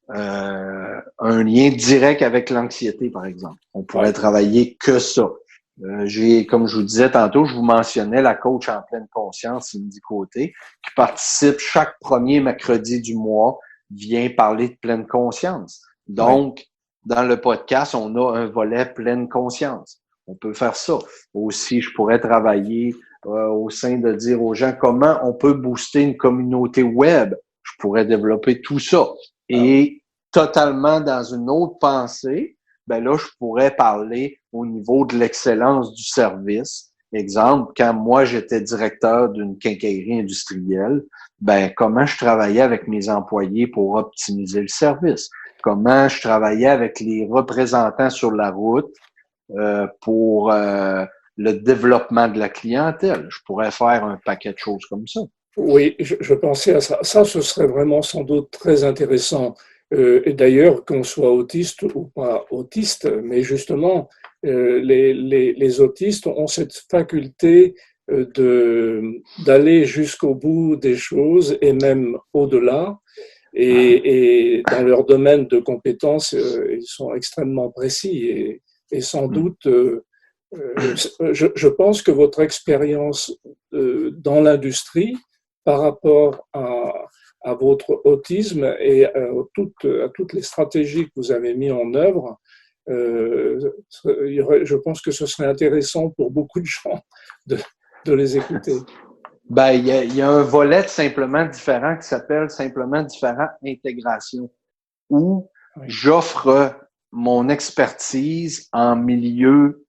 un lien direct avec l'anxiété, par exemple. On pourrait travailler que ça. Comme je vous disais tantôt, je vous mentionnais la coach en pleine conscience, Cindy Côté, qui participe chaque premier mercredi du mois, vient parler de pleine conscience. Donc, dans le podcast, on a un volet pleine conscience. On peut faire ça. Aussi, je pourrais travailler au sein de dire aux gens comment on peut booster une communauté web. Je pourrais développer tout ça. Et totalement dans une autre pensée, ben là, je pourrais parler au niveau de l'excellence du service. Exemple, quand moi, j'étais directeur d'une quincaillerie industrielle, ben comment je travaillais avec mes employés pour optimiser le service. Comment je travaillais avec les représentants sur la route pour le développement de la clientèle. Je pourrais faire un paquet de choses comme ça. Oui, je pensais à ça. Ça, ce serait vraiment sans doute très intéressant. Et d'ailleurs, qu'on soit autiste ou pas autiste, mais justement, les autistes ont cette faculté d'aller jusqu'au bout des choses et même au-delà. Et dans leur domaine de compétences, ils sont extrêmement précis et sans doute, je pense que votre expérience dans l'industrie par rapport à votre autisme et à toutes les stratégies que vous avez mises en œuvre, je pense que ce serait intéressant pour beaucoup de gens de les écouter. Ben, il y a un volet simplement différent qui s'appelle simplement différent intégration, où j'offre mon expertise en milieu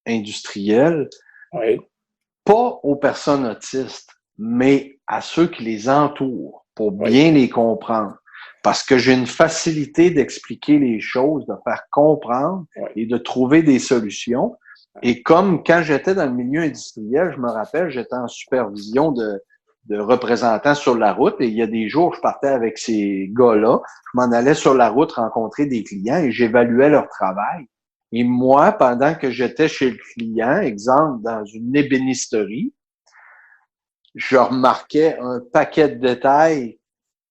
industriel, pas aux personnes autistes, mais à ceux qui les entourent pour bien les comprendre. Parce que j'ai une facilité d'expliquer les choses, de faire comprendre et de trouver des solutions. Et comme quand j'étais dans le milieu industriel, je me rappelle, j'étais en supervision de représentants sur la route et il y a des jours, je partais avec ces gars-là, je m'en allais sur la route rencontrer des clients et j'évaluais leur travail. Et moi, pendant que j'étais chez le client, exemple, dans une ébénisterie, je remarquais un paquet de détails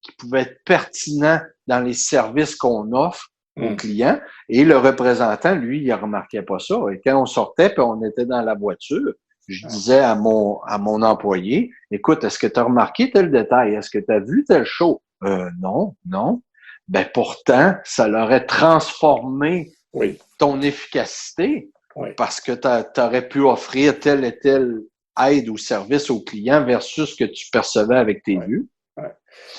qui pouvaient être pertinents dans les services qu'on offre aux clients. Et le représentant, lui, il ne remarquait pas ça. Et quand on sortait puis on était dans la voiture, je disais à mon employé, écoute, est-ce que tu as remarqué tel détail? Est-ce que tu as vu telle chose? Non. Ben pourtant, ça l'aurait transformé ton efficacité parce que tu aurais pu offrir telle et telle aide ou service aux clients versus ce que tu percevais avec tes vues.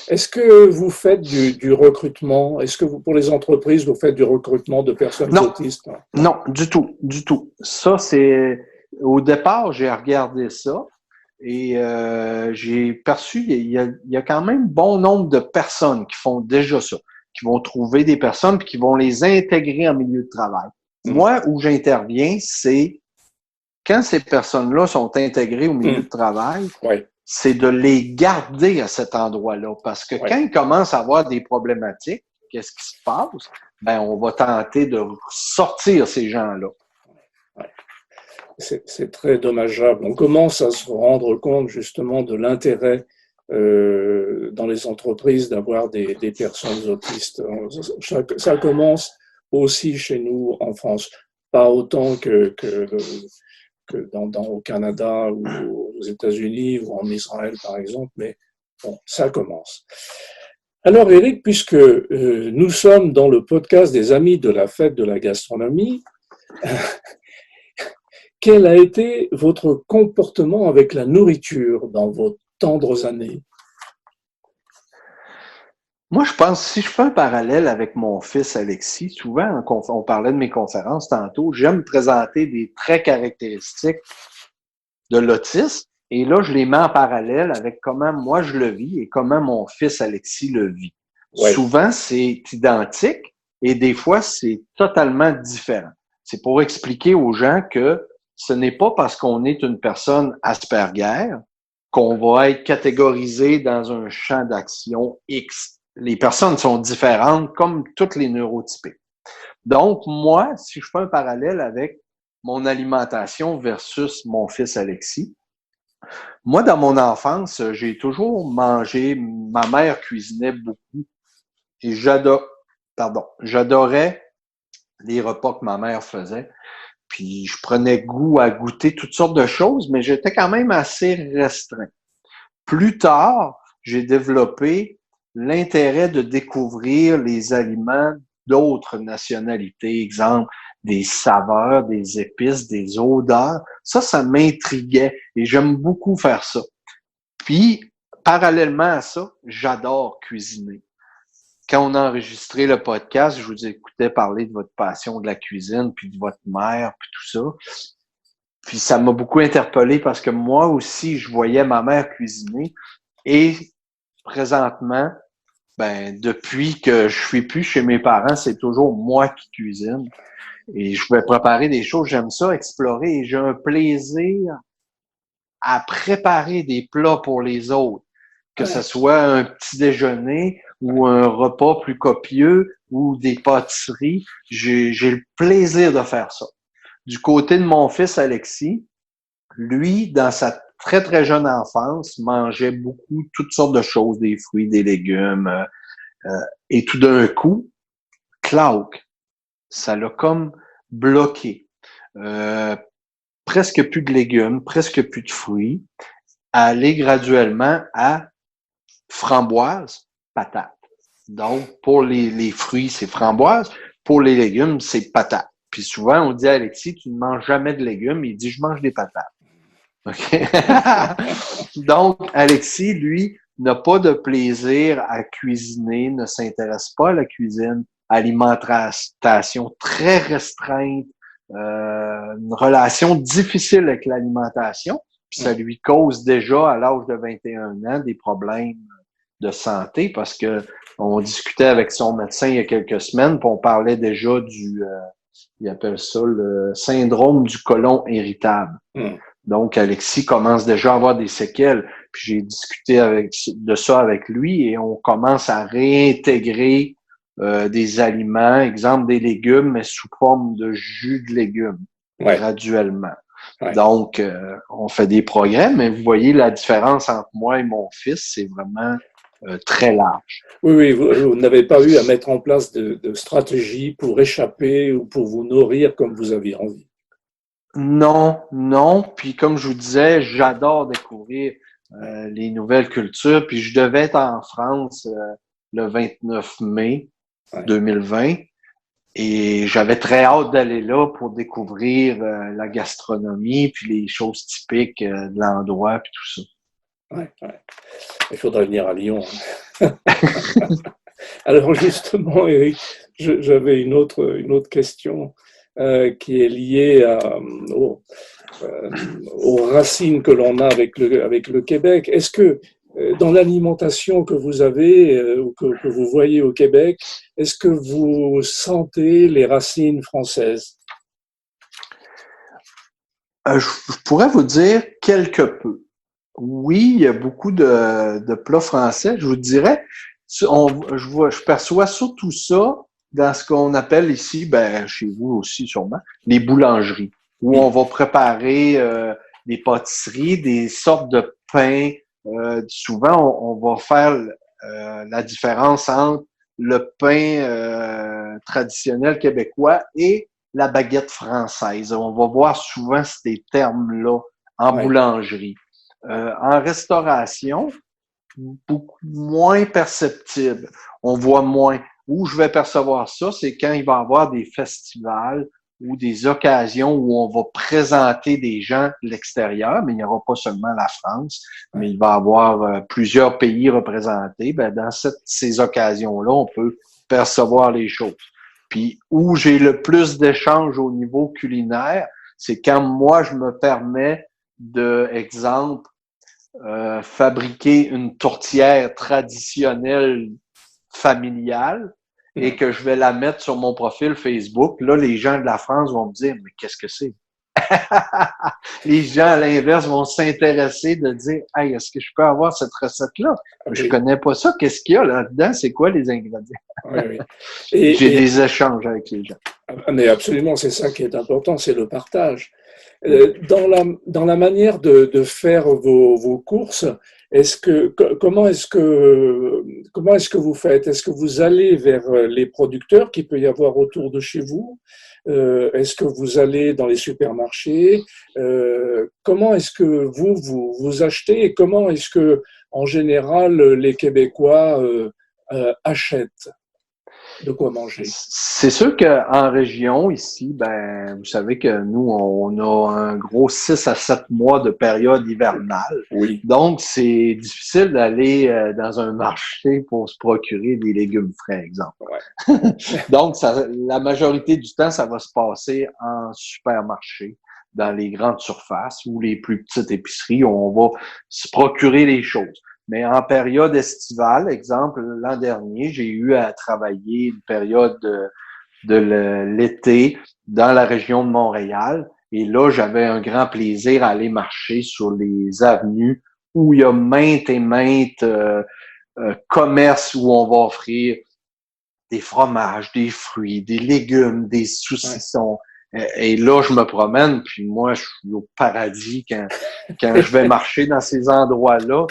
Est-ce que vous faites du recrutement? Est-ce que pour les entreprises, vous faites du recrutement de personnes autistes? Non, du tout. Ça, c'est... Au départ, j'ai regardé ça et j'ai perçu il y a quand même bon nombre de personnes qui font déjà ça, qui vont trouver des personnes puis qui vont les intégrer en milieu de travail. Moi, où j'interviens, c'est quand ces personnes-là sont intégrées au milieu de travail, c'est de les garder à cet endroit-là. Parce que quand ils commencent à avoir des problématiques, qu'est-ce qui se passe? Ben, on va tenter de sortir ces gens-là. C'est très dommageable. On commence à se rendre compte justement de l'intérêt dans les entreprises d'avoir des personnes autistes. Ça commence aussi chez nous en France. Pas autant que au Canada ou aux États-Unis ou en Israël, par exemple, mais bon, ça commence. Alors, Éric, puisque nous sommes dans le podcast des Amis de la Fête de la Gastronomie, quel a été votre comportement avec la nourriture dans vos tendres années? Moi, je pense, si je fais un parallèle avec mon fils Alexis, souvent, on parlait de mes conférences tantôt, j'aime présenter des traits caractéristiques de l'autisme, et là, je les mets en parallèle avec comment moi je le vis et comment mon fils Alexis le vit. Souvent, c'est identique et des fois, c'est totalement différent. C'est pour expliquer aux gens que ce n'est pas parce qu'on est une personne Asperger qu'on va être catégorisé dans un champ d'action X. Les personnes sont différentes comme toutes les neurotypiques. Donc, moi, si je fais un parallèle avec mon alimentation versus mon fils Alexis, moi, dans mon enfance, j'ai toujours mangé, ma mère cuisinait beaucoup et j'adorais les repas que ma mère faisait. Puis je prenais goût à goûter toutes sortes de choses, mais j'étais quand même assez restreint. Plus tard, j'ai développé l'intérêt de découvrir les aliments d'autres nationalités, exemple des saveurs, des épices, des odeurs. Ça m'intriguait et j'aime beaucoup faire ça. Puis, parallèlement à ça, j'adore cuisiner. Quand on a enregistré le podcast, je vous écoutais parler de votre passion de la cuisine, puis de votre mère, puis tout ça. Puis ça m'a beaucoup interpellé parce que moi aussi, je voyais ma mère cuisiner. Et présentement, depuis que je suis plus chez mes parents, c'est toujours moi qui cuisine. Et je vais préparer des choses, j'aime ça, explorer. Et j'ai un plaisir à préparer des plats pour les autres. Que ce soit un petit déjeuner ou un repas plus copieux ou des pâtisseries, j'ai le plaisir de faire ça. Du côté de mon fils Alexis, lui, dans sa très, très jeune enfance, mangeait beaucoup, toutes sortes de choses, des fruits, des légumes, et tout d'un coup, clauc, ça l'a comme bloqué. Presque plus de légumes, presque plus de fruits, aller graduellement à framboise, patate. Donc, pour les fruits, c'est framboise. Pour les légumes, c'est patate. Puis souvent, on dit à Alexis, tu ne manges jamais de légumes. Il dit, je mange des patates. OK? Donc, Alexis, lui, n'a pas de plaisir à cuisiner, ne s'intéresse pas à la cuisine, alimentation très restreinte, une relation difficile avec l'alimentation. Puis ça lui cause déjà, à l'âge de 21 ans, des problèmes de santé parce que on discutait avec son médecin il y a quelques semaines, puis on parlait déjà il appelle ça le syndrome du côlon irritable. Donc, Alexis commence déjà à avoir des séquelles. Puis j'ai discuté de ça avec lui et on commence à réintégrer des aliments, exemple des légumes, mais sous forme de jus de légumes, graduellement. Donc, on fait des progrès, mais vous voyez la différence entre moi et mon fils, c'est vraiment très large. Oui, vous n'avez pas eu à mettre en place de stratégie pour échapper ou pour vous nourrir comme vous aviez envie. Non. Puis comme je vous disais, j'adore découvrir les nouvelles cultures. Puis je devais être en France le 29 mai 2020 et j'avais très hâte d'aller là pour découvrir la gastronomie puis les choses typiques de l'endroit puis tout ça. Ouais. Il faudrait venir à Lyon. Alors justement, Éric, j'avais une autre question qui est liée aux racines que l'on a avec le Québec. Est-ce que dans l'alimentation que vous avez ou que vous voyez au Québec, est-ce que vous sentez les racines françaises? Je pourrais vous dire quelque peu. Oui, il y a beaucoup de plats français. Je vous dirais, je perçois surtout ça dans ce qu'on appelle ici, chez vous aussi sûrement, les boulangeries, où on va préparer des pâtisseries, des sortes de pains. Souvent, on va faire la différence entre le pain traditionnel québécois et la baguette française. On va voir souvent ces termes-là en boulangerie. En restauration, beaucoup moins perceptible. On voit moins. Où je vais percevoir ça, c'est quand il va y avoir des festivals ou des occasions où on va présenter des gens de l'extérieur, mais il n'y aura pas seulement la France, mais il va y avoir plusieurs pays représentés. Dans ces occasions-là, on peut percevoir les choses. Puis où j'ai le plus d'échanges au niveau culinaire, c'est quand moi, je me permets exemple, fabriquer une tourtière traditionnelle familiale et que je vais la mettre sur mon profil Facebook. Là, les gens de la France vont me dire, mais qu'est-ce que c'est? Les gens, à l'inverse, vont s'intéresser de dire, hey, est-ce que je peux avoir cette recette-là? Je connais pas ça. Qu'est-ce qu'il y a là-dedans? C'est quoi les ingrédients? Oui. J'ai des échanges avec les gens. Mais absolument, c'est ça qui est important, c'est le partage. Dans la manière de faire vos courses, comment est-ce que vous faites? Est-ce que vous allez vers les producteurs qu'il peut y avoir autour de chez vous? Est-ce que vous allez dans les supermarchés? Comment est-ce que vous achetez et comment est-ce que, en général, les Québécois achètent de quoi manger? C'est sûr qu'en région, ici, ben, vous savez que nous, on a un gros 6 à 7 mois de période hivernale. Oui, Donc, c'est difficile d'aller dans un marché pour se procurer des légumes frais, exemple. ouais, Donc, la majorité du temps, ça va se passer en supermarché, dans les grandes surfaces ou les plus petites épiceries où on va se procurer les choses. Mais en période estivale, exemple, l'an dernier, j'ai eu à travailler une période de l'été dans la région de Montréal. Et là, j'avais un grand plaisir à aller marcher sur les avenues où il y a maintes et maintes commerces où on va offrir des fromages, des fruits, des légumes, des ouais, saucissons. Et là, je me promène, puis moi, je suis au paradis quand je vais marcher dans ces endroits-là.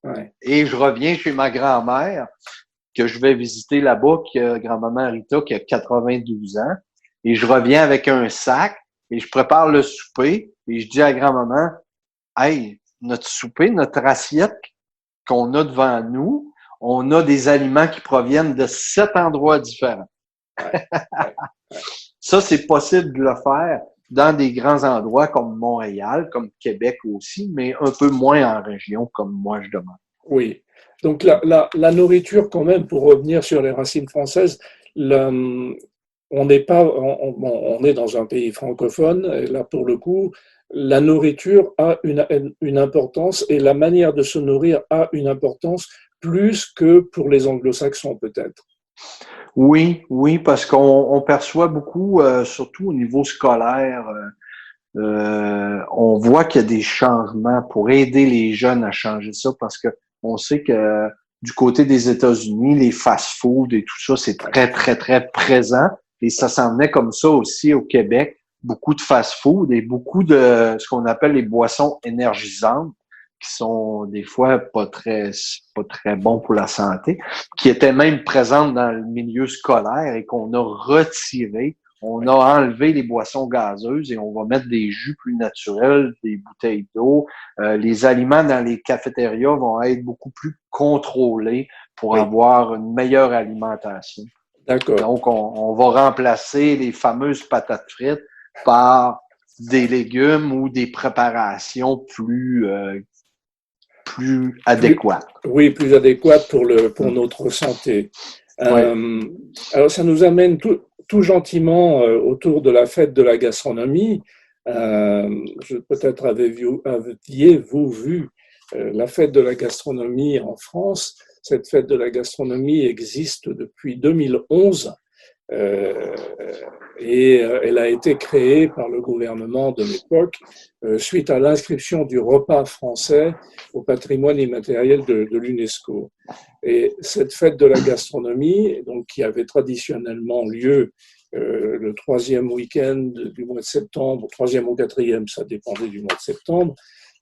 ouais. Et je reviens chez ma grand-mère, que je vais visiter là-bas, grand-maman Rita, qui a 92 ans. Et je reviens avec un sac, et je prépare le souper, et je dis à grand-maman, hey, notre souper, notre assiette qu'on a devant nous, on a des aliments qui proviennent de 7 endroits différents. Ouais, ouais, ouais. Ça, c'est possible de le faire dans des grands endroits comme Montréal, comme Québec aussi, mais un peu moins en région, comme moi je demande. Oui. Donc la nourriture, quand même, pour revenir sur les racines françaises, la- on n'est pas, bon, on est dans un pays francophone, et là pour le coup, la nourriture a une importance et la manière de se nourrir a une importance plus que pour les anglo-saxons peut-être. Oui, oui, parce qu'on perçoit beaucoup, surtout au niveau scolaire, on voit qu'il y a des changements pour aider les jeunes à changer ça, parce que on sait que du côté des États-Unis, les fast-food et tout ça, c'est Ouais, très, très, très présent. Et ça s'en venait comme ça aussi au Québec. Beaucoup de fast-food et beaucoup de ce qu'on appelle les boissons énergisantes, qui sont des fois pas très bons pour la santé, qui étaient même présentes dans le milieu scolaire et qu'on a retiré. On a ouais, enlevé les boissons gazeuses et on va mettre des jus plus naturels, des bouteilles d'eau. Les aliments dans les cafétérias vont être beaucoup plus contrôlés pour oui, avoir une meilleure alimentation. d'accord. Donc, on va remplacer les fameuses patates frites par des légumes ou des préparations plus Plus, adéquates. oui, plus adéquate pour notre santé. Oui. Euh, alors, ça nous amène tout gentiment autour de la fête de la gastronomie. Peut-être aviez-vous vu la fête de la gastronomie en France. Cette fête de la gastronomie existe depuis 2011 euh, et elle a été créée par le gouvernement de l'époque suite à l'inscription du repas français au patrimoine immatériel de l'UNESCO. Et cette fête de la gastronomie, donc, qui avait traditionnellement lieu le troisième week-end du mois de septembre, troisième ou quatrième, ça dépendait du mois de septembre,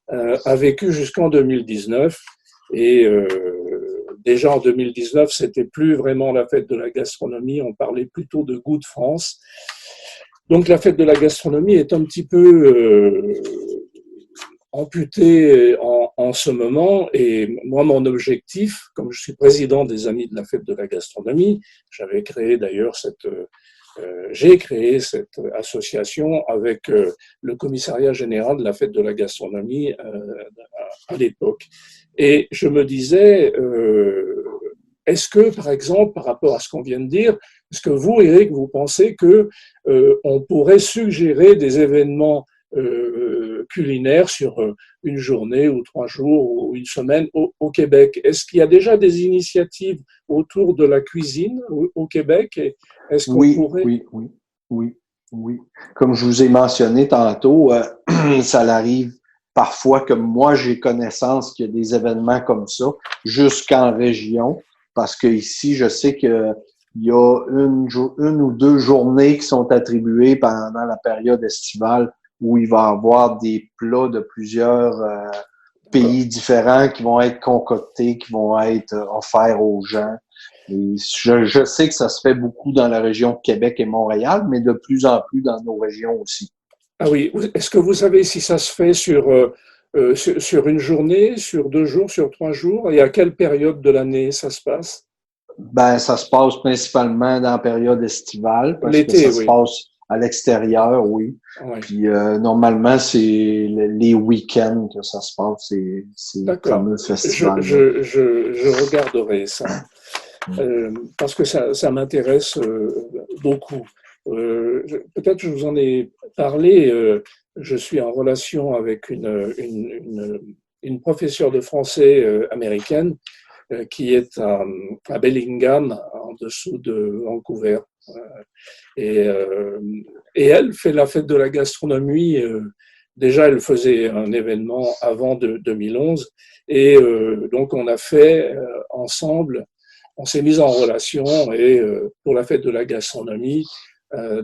a vécu jusqu'en 2019. Et déjà en 2019, c'était plus vraiment la fête de la gastronomie, on parlait plutôt de goût de France. Donc la fête de la gastronomie est un petit peu amputée en ce moment. Et moi, mon objectif, comme je suis président des Amis de la fête de la gastronomie, j'avais créé d'ailleurs j'ai créé cette association avec le commissariat général de la fête de la gastronomie à l'époque. Et je me disais, est-ce que, par exemple, par rapport à ce qu'on vient de dire, est-ce que vous, Eric, vous pensez que on pourrait suggérer des événements culinaires sur une journée ou 3 jours ou une semaine au Québec? Est-ce qu'il y a déjà des initiatives autour de la cuisine au Québec? Et est-ce qu'on Oui, pourrait... oui, oui, oui, oui. Comme je vous ai mentionné tantôt, ça arrive parfois que moi, j'ai connaissance qu'il y a des événements comme ça jusqu'en région, parce que ici, je sais que il y a une ou deux journées qui sont attribuées pendant la période estivale où il va y avoir des plats de plusieurs pays différents qui vont être concoctés, qui vont être offerts aux gens. Et je sais que ça se fait beaucoup dans la région de Québec et Montréal, mais de plus en plus dans nos régions aussi. Ah oui, est-ce que vous savez si ça se fait sur une journée, sur 2 jours, sur 3 jours, et à quelle période de l'année ça se passe? Ben, ça se passe principalement dans la période estivale parce que L'été, ça se oui. passe à l'extérieur, oui. Ouais. Puis normalement, c'est les week-ends que ça se passe, ces D'accord. fameux Je, festivals-là. je regarderai ça parce que ça m'intéresse beaucoup. Peut-être je vous en ai parlé. Je suis en relation avec une professeure de français américaine qui est à Bellingham, en dessous de Vancouver. Et, euh, et elle fait la fête de la gastronomie. Déjà, elle faisait un événement avant 2011. Et donc, on a fait ensemble, on s'est mis en relation et pour la fête de la gastronomie.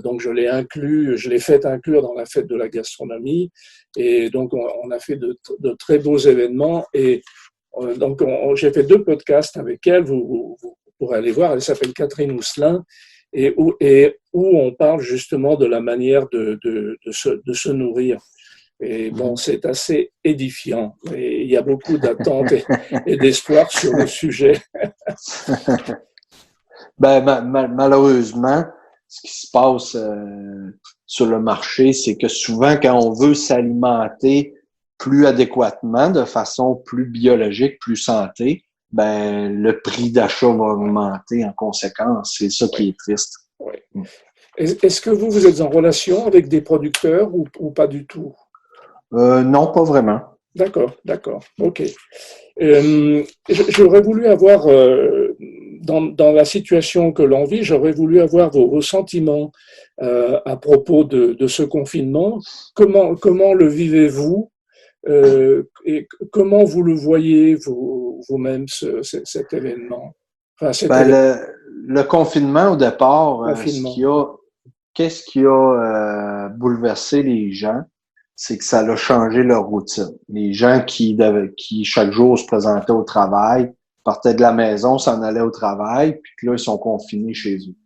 Donc, je l'ai fait inclure dans la fête de la gastronomie. Et donc, on a fait de très beaux événements. Et donc, j'ai fait 2 podcasts avec elle. Vous pourrez aller voir. Elle s'appelle Catherine Housselin et où on parle justement de la manière de se nourrir. Et bon, c'est assez édifiant. Et il y a beaucoup d'attentes et d'espoir sur le sujet. Ben, malheureusement, ce qui se passe sur le marché, c'est que souvent, quand on veut s'alimenter plus adéquatement, de façon plus biologique, plus santé, ben le prix d'achat va augmenter en conséquence. C'est ça qui est triste. Oui. Est-ce que vous êtes en relation avec des producteurs ou pas du tout? Non, pas vraiment. D'accord, d'accord, ok. J'aurais voulu avoir, dans la situation que l'on vit, j'aurais voulu avoir vos sentiments à propos de ce confinement. Comment le vivez-vous et comment vous le voyez vous-même, cet événement? Enfin, cet Ben, événement le confinement, au départ, confinement. qu'est-ce qui a bouleversé les gens, c'est que ça a changé leur routine. Les gens qui chaque jour se présentaient au travail, partaient de la maison, s'en allaient au travail, puis que là, ils sont confinés chez eux.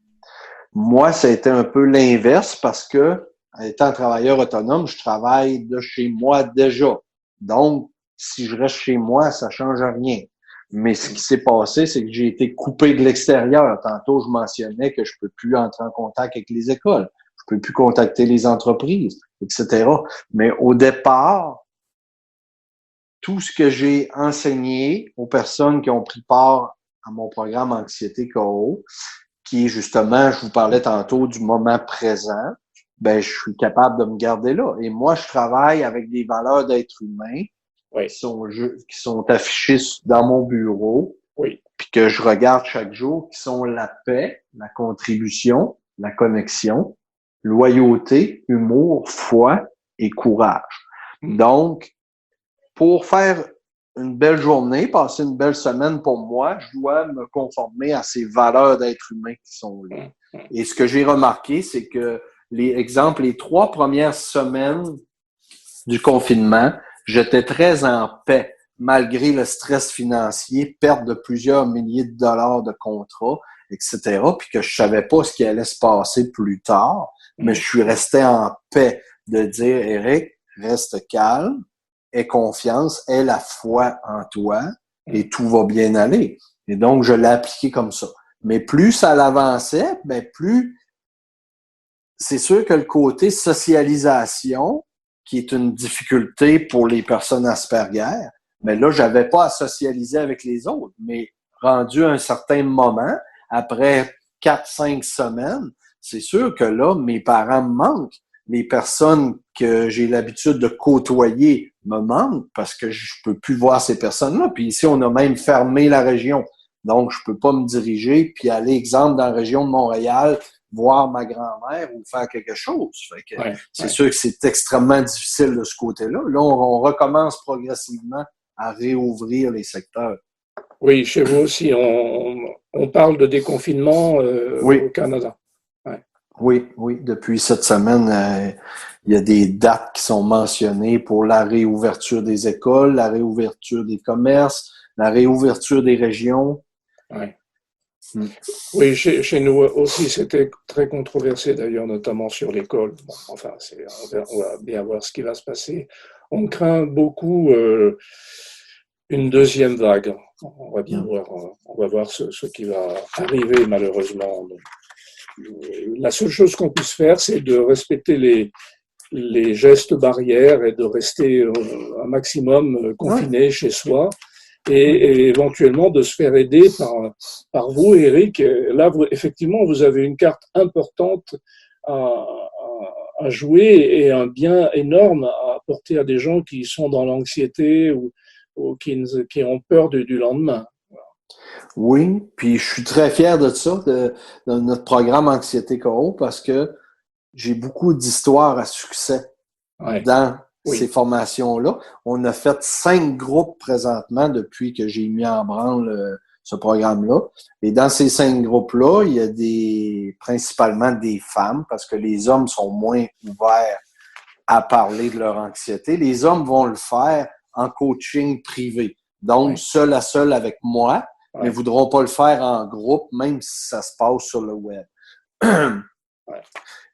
Moi, ça a été un peu l'inverse parce que, étant travailleur autonome, je travaille de chez moi déjà. Donc, si je reste chez moi, ça change rien. Mais ce qui s'est passé, c'est que j'ai été coupé de l'extérieur. Tantôt, je mentionnais que je peux plus entrer en contact avec les écoles. Je peux plus contacter les entreprises, etc. Mais au départ, tout ce que j'ai enseigné aux personnes qui ont pris part à mon programme Anxiété KO, qui est justement, je vous parlais tantôt du moment présent, ben, je suis capable de me garder là. Et moi, je travaille avec des valeurs d'être humain Oui, qui sont affichées dans mon bureau, oui. puis que je regarde chaque jour, qui sont la paix, la contribution, la connexion, loyauté, humour, foi et courage. Donc, pour faire une belle journée, passer une belle semaine pour moi, je dois me conformer à ces valeurs d'être humain qui sont là. Et ce que j'ai remarqué, c'est que les 3 premières semaines du confinement, j'étais très en paix, malgré le stress financier, perte de plusieurs milliers de dollars de contrats, etc., puis que je savais pas ce qui allait se passer plus tard, mais je suis resté en paix de dire, Éric, reste calme, aie confiance, aie la foi en toi, et tout va bien aller. Et donc, je l'ai appliqué comme ça. Mais plus ça l'avançait, ben plus c'est sûr que le côté socialisation, qui est une difficulté pour les personnes Asperger, mais là, j'avais pas à socialiser avec les autres. Mais rendu à un certain moment, après 4, 5 semaines, c'est sûr que là, mes parents me manquent. Les personnes que j'ai l'habitude de côtoyer me manquent parce que je peux plus voir ces personnes-là. Puis ici, on a même fermé la région. Donc, je peux pas me diriger puis aller, exemple, dans la région de Montréal, voir ma grand-mère ou faire quelque chose. Fait que c'est sûr que c'est extrêmement difficile de ce côté-là. Là, on recommence progressivement à réouvrir les secteurs. Oui, chez vous aussi, on parle de déconfinement Oui, au Canada. Ouais. oui. Depuis cette semaine, il y a des dates qui sont mentionnées pour la réouverture des écoles, la réouverture des commerces, la réouverture des régions. Ouais. Hmm. Oui, chez nous aussi, c'était très controversé d'ailleurs, notamment sur l'école. Bon, enfin, on va bien voir ce qui va se passer. On craint beaucoup une deuxième vague. On va bien Hmm. voir, on va voir ce qui va arriver malheureusement. Donc, la seule chose qu'on puisse faire, c'est de respecter les gestes barrières et de rester un maximum Ouais, confiné chez soi oui. et éventuellement de se faire aider par vous, Eric. Là, effectivement, vous avez une carte importante à jouer et un bien énorme à apporter à des gens qui sont dans l'anxiété ou qui ont peur du lendemain. Oui, puis je suis très fier de ça, de notre programme Anxiété Co, parce que j'ai beaucoup d'histoires à succès Ouais, dans ces oui, formations-là. On a fait 5 groupes présentement depuis que j'ai mis en branle ce programme-là. Et dans ces 5 groupes-là, il y a principalement des femmes, parce que les hommes sont moins ouverts à parler de leur anxiété. Les hommes vont le faire en coaching privé. Donc, ouais, seul à seul avec moi, mais ouais, voudront pas le faire en groupe, même si ça se passe sur le web. ouais,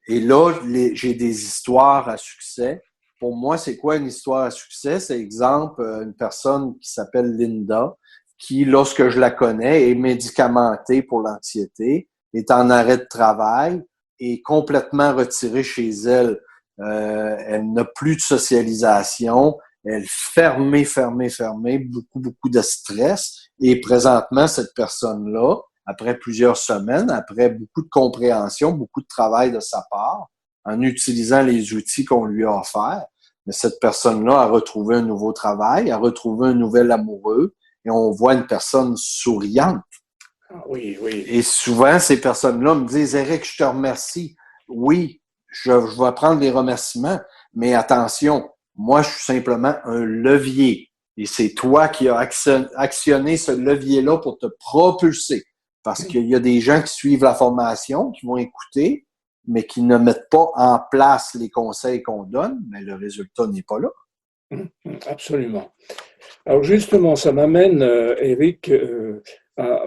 Et là, j'ai des histoires à succès. Pour moi, c'est quoi une histoire à succès? C'est exemple, une personne qui s'appelle Linda, qui, lorsque je la connais, est médicamentée pour l'anxiété, est en arrêt de travail, est complètement retirée chez elle. Elle n'a plus de socialisation, elle fermée, beaucoup de stress. Et présentement, cette personne-là, après plusieurs semaines, après beaucoup de compréhension, beaucoup de travail de sa part, en utilisant les outils qu'on lui a offerts, mais cette personne-là a retrouvé un nouveau travail, a retrouvé un nouvel amoureux, et on voit une personne souriante. ah, oui, oui, Et souvent, ces personnes-là me disent, Eric, je te remercie. Oui, je vais prendre les remerciements, mais attention, moi, je suis simplement un levier. Et c'est toi qui as actionné ce levier-là pour te propulser. Parce qu'il y a des gens qui suivent la formation, qui vont écouter, mais qui ne mettent pas en place les conseils qu'on donne, mais le résultat n'est pas là. absolument. Alors justement, ça m'amène, Eric, à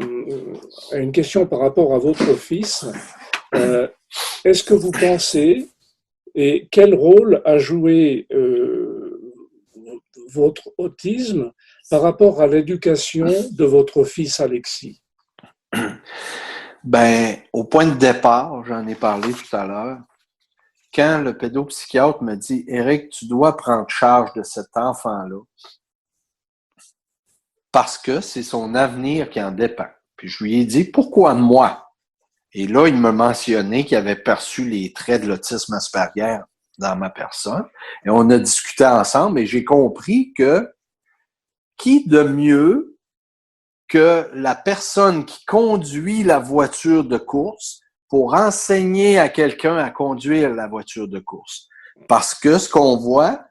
une question par rapport à votre fils. Euh, Est-ce que vous pensez, et quel rôle a joué votre autisme par rapport à l'éducation de votre fils Alexis? Ben, au point de départ, j'en ai parlé tout à l'heure, quand le pédopsychiatre me dit, Eric, tu dois prendre charge de cet enfant-là parce que c'est son avenir qui en dépend. Puis je lui ai dit, pourquoi moi? Et là, il m'a mentionné qu'il avait perçu les traits de l'autisme Asperger dans ma personne. Et on a discuté ensemble et j'ai compris que qui de mieux que la personne qui conduit la voiture de course pour enseigner à quelqu'un à conduire la voiture de course. Parce que ce qu'on voit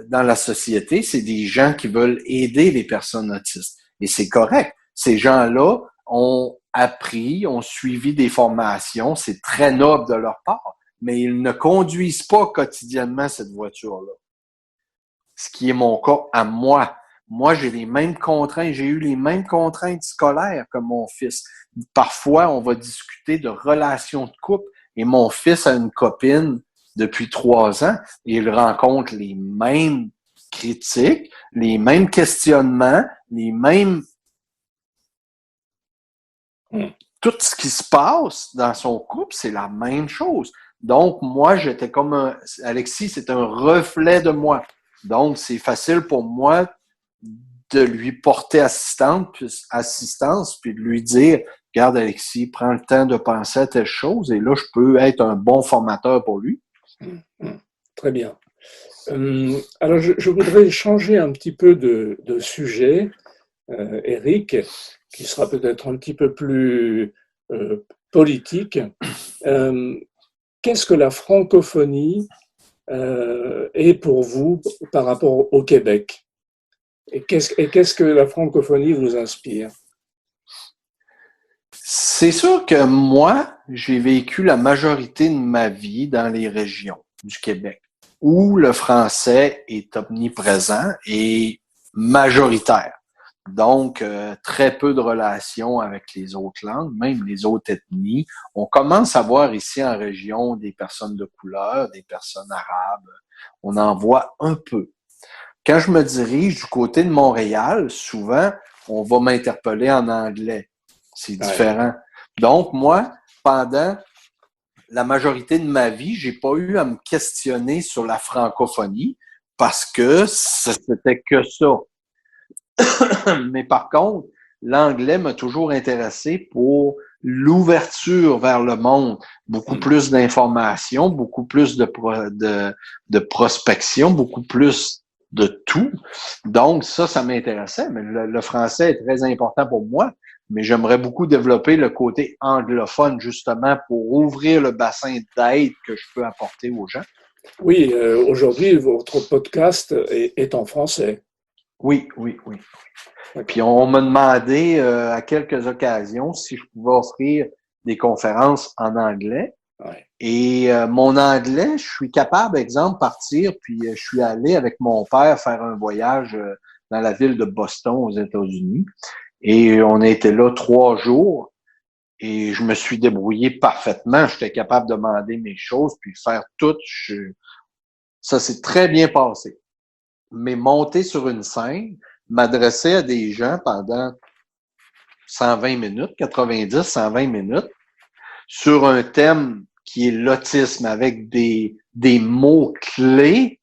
dans la société, c'est des gens qui veulent aider les personnes autistes. Et c'est correct. Ces gens-là ont appris, ont suivi des formations, c'est très noble de leur part, mais ils ne conduisent pas quotidiennement cette voiture-là. Ce qui est mon cas à moi. Moi, j'ai les mêmes contraintes, j'ai eu les mêmes contraintes scolaires que mon fils. Parfois, on va discuter de relations de couple et mon fils a une copine depuis 3 ans et il rencontre les mêmes critiques, les mêmes questionnements, les mêmes... Hum, Tout ce qui se passe dans son couple, c'est la même chose. Donc, moi, j'étais comme un... Alexis, c'est un reflet de moi. Donc, c'est facile pour moi de lui porter assistance, puis de lui dire, regarde Alexis, prends le temps de penser à telle chose, et là, je peux être un bon formateur pour lui. hum. Très bien. Alors, je voudrais changer un petit peu de sujet, Eric, qui sera peut-être un petit peu plus politique. Euh, Qu'est-ce que la francophonie est pour vous par rapport au Québec? Et qu'est-ce que la francophonie vous inspire? C'est sûr que moi, j'ai vécu la majorité de ma vie dans les régions du Québec où le français est omniprésent et majoritaire. Donc, très peu de relations avec les autres langues, même les autres ethnies. On commence à voir ici en région des personnes de couleur, des personnes arabes. On en voit un peu. Quand je me dirige du côté de Montréal, souvent, on va m'interpeller en anglais. C'est Ouais. différent. Donc, moi, pendant la majorité de ma vie, j'ai pas eu à me questionner sur la francophonie parce que c'était que ça. Mais par contre, l'anglais m'a toujours intéressé pour l'ouverture vers le monde, beaucoup plus d'informations, beaucoup plus de prospection, beaucoup plus de tout. Donc, ça m'intéressait, mais le français est très important pour moi, mais j'aimerais beaucoup développer le côté anglophone, justement, pour ouvrir le bassin d'aide que je peux apporter aux gens. Oui, aujourd'hui, votre podcast est en français. Oui, oui, oui. Puis D'accord. on m'a demandé à quelques occasions si je pouvais offrir des conférences en anglais. Ouais. Et mon anglais, je suis capable, exemple, partir, puis je suis allé avec mon père faire un voyage dans la ville de Boston aux États-Unis. Et on a été là 3 jours et je me suis débrouillé parfaitement. J'étais capable de demander mes choses, puis faire tout. Ça s'est très bien passé. Mais monter sur une scène, m'adresser à des gens pendant 120 minutes, 90, 120 minutes, sur un thème qui est l'autisme avec des mots clés,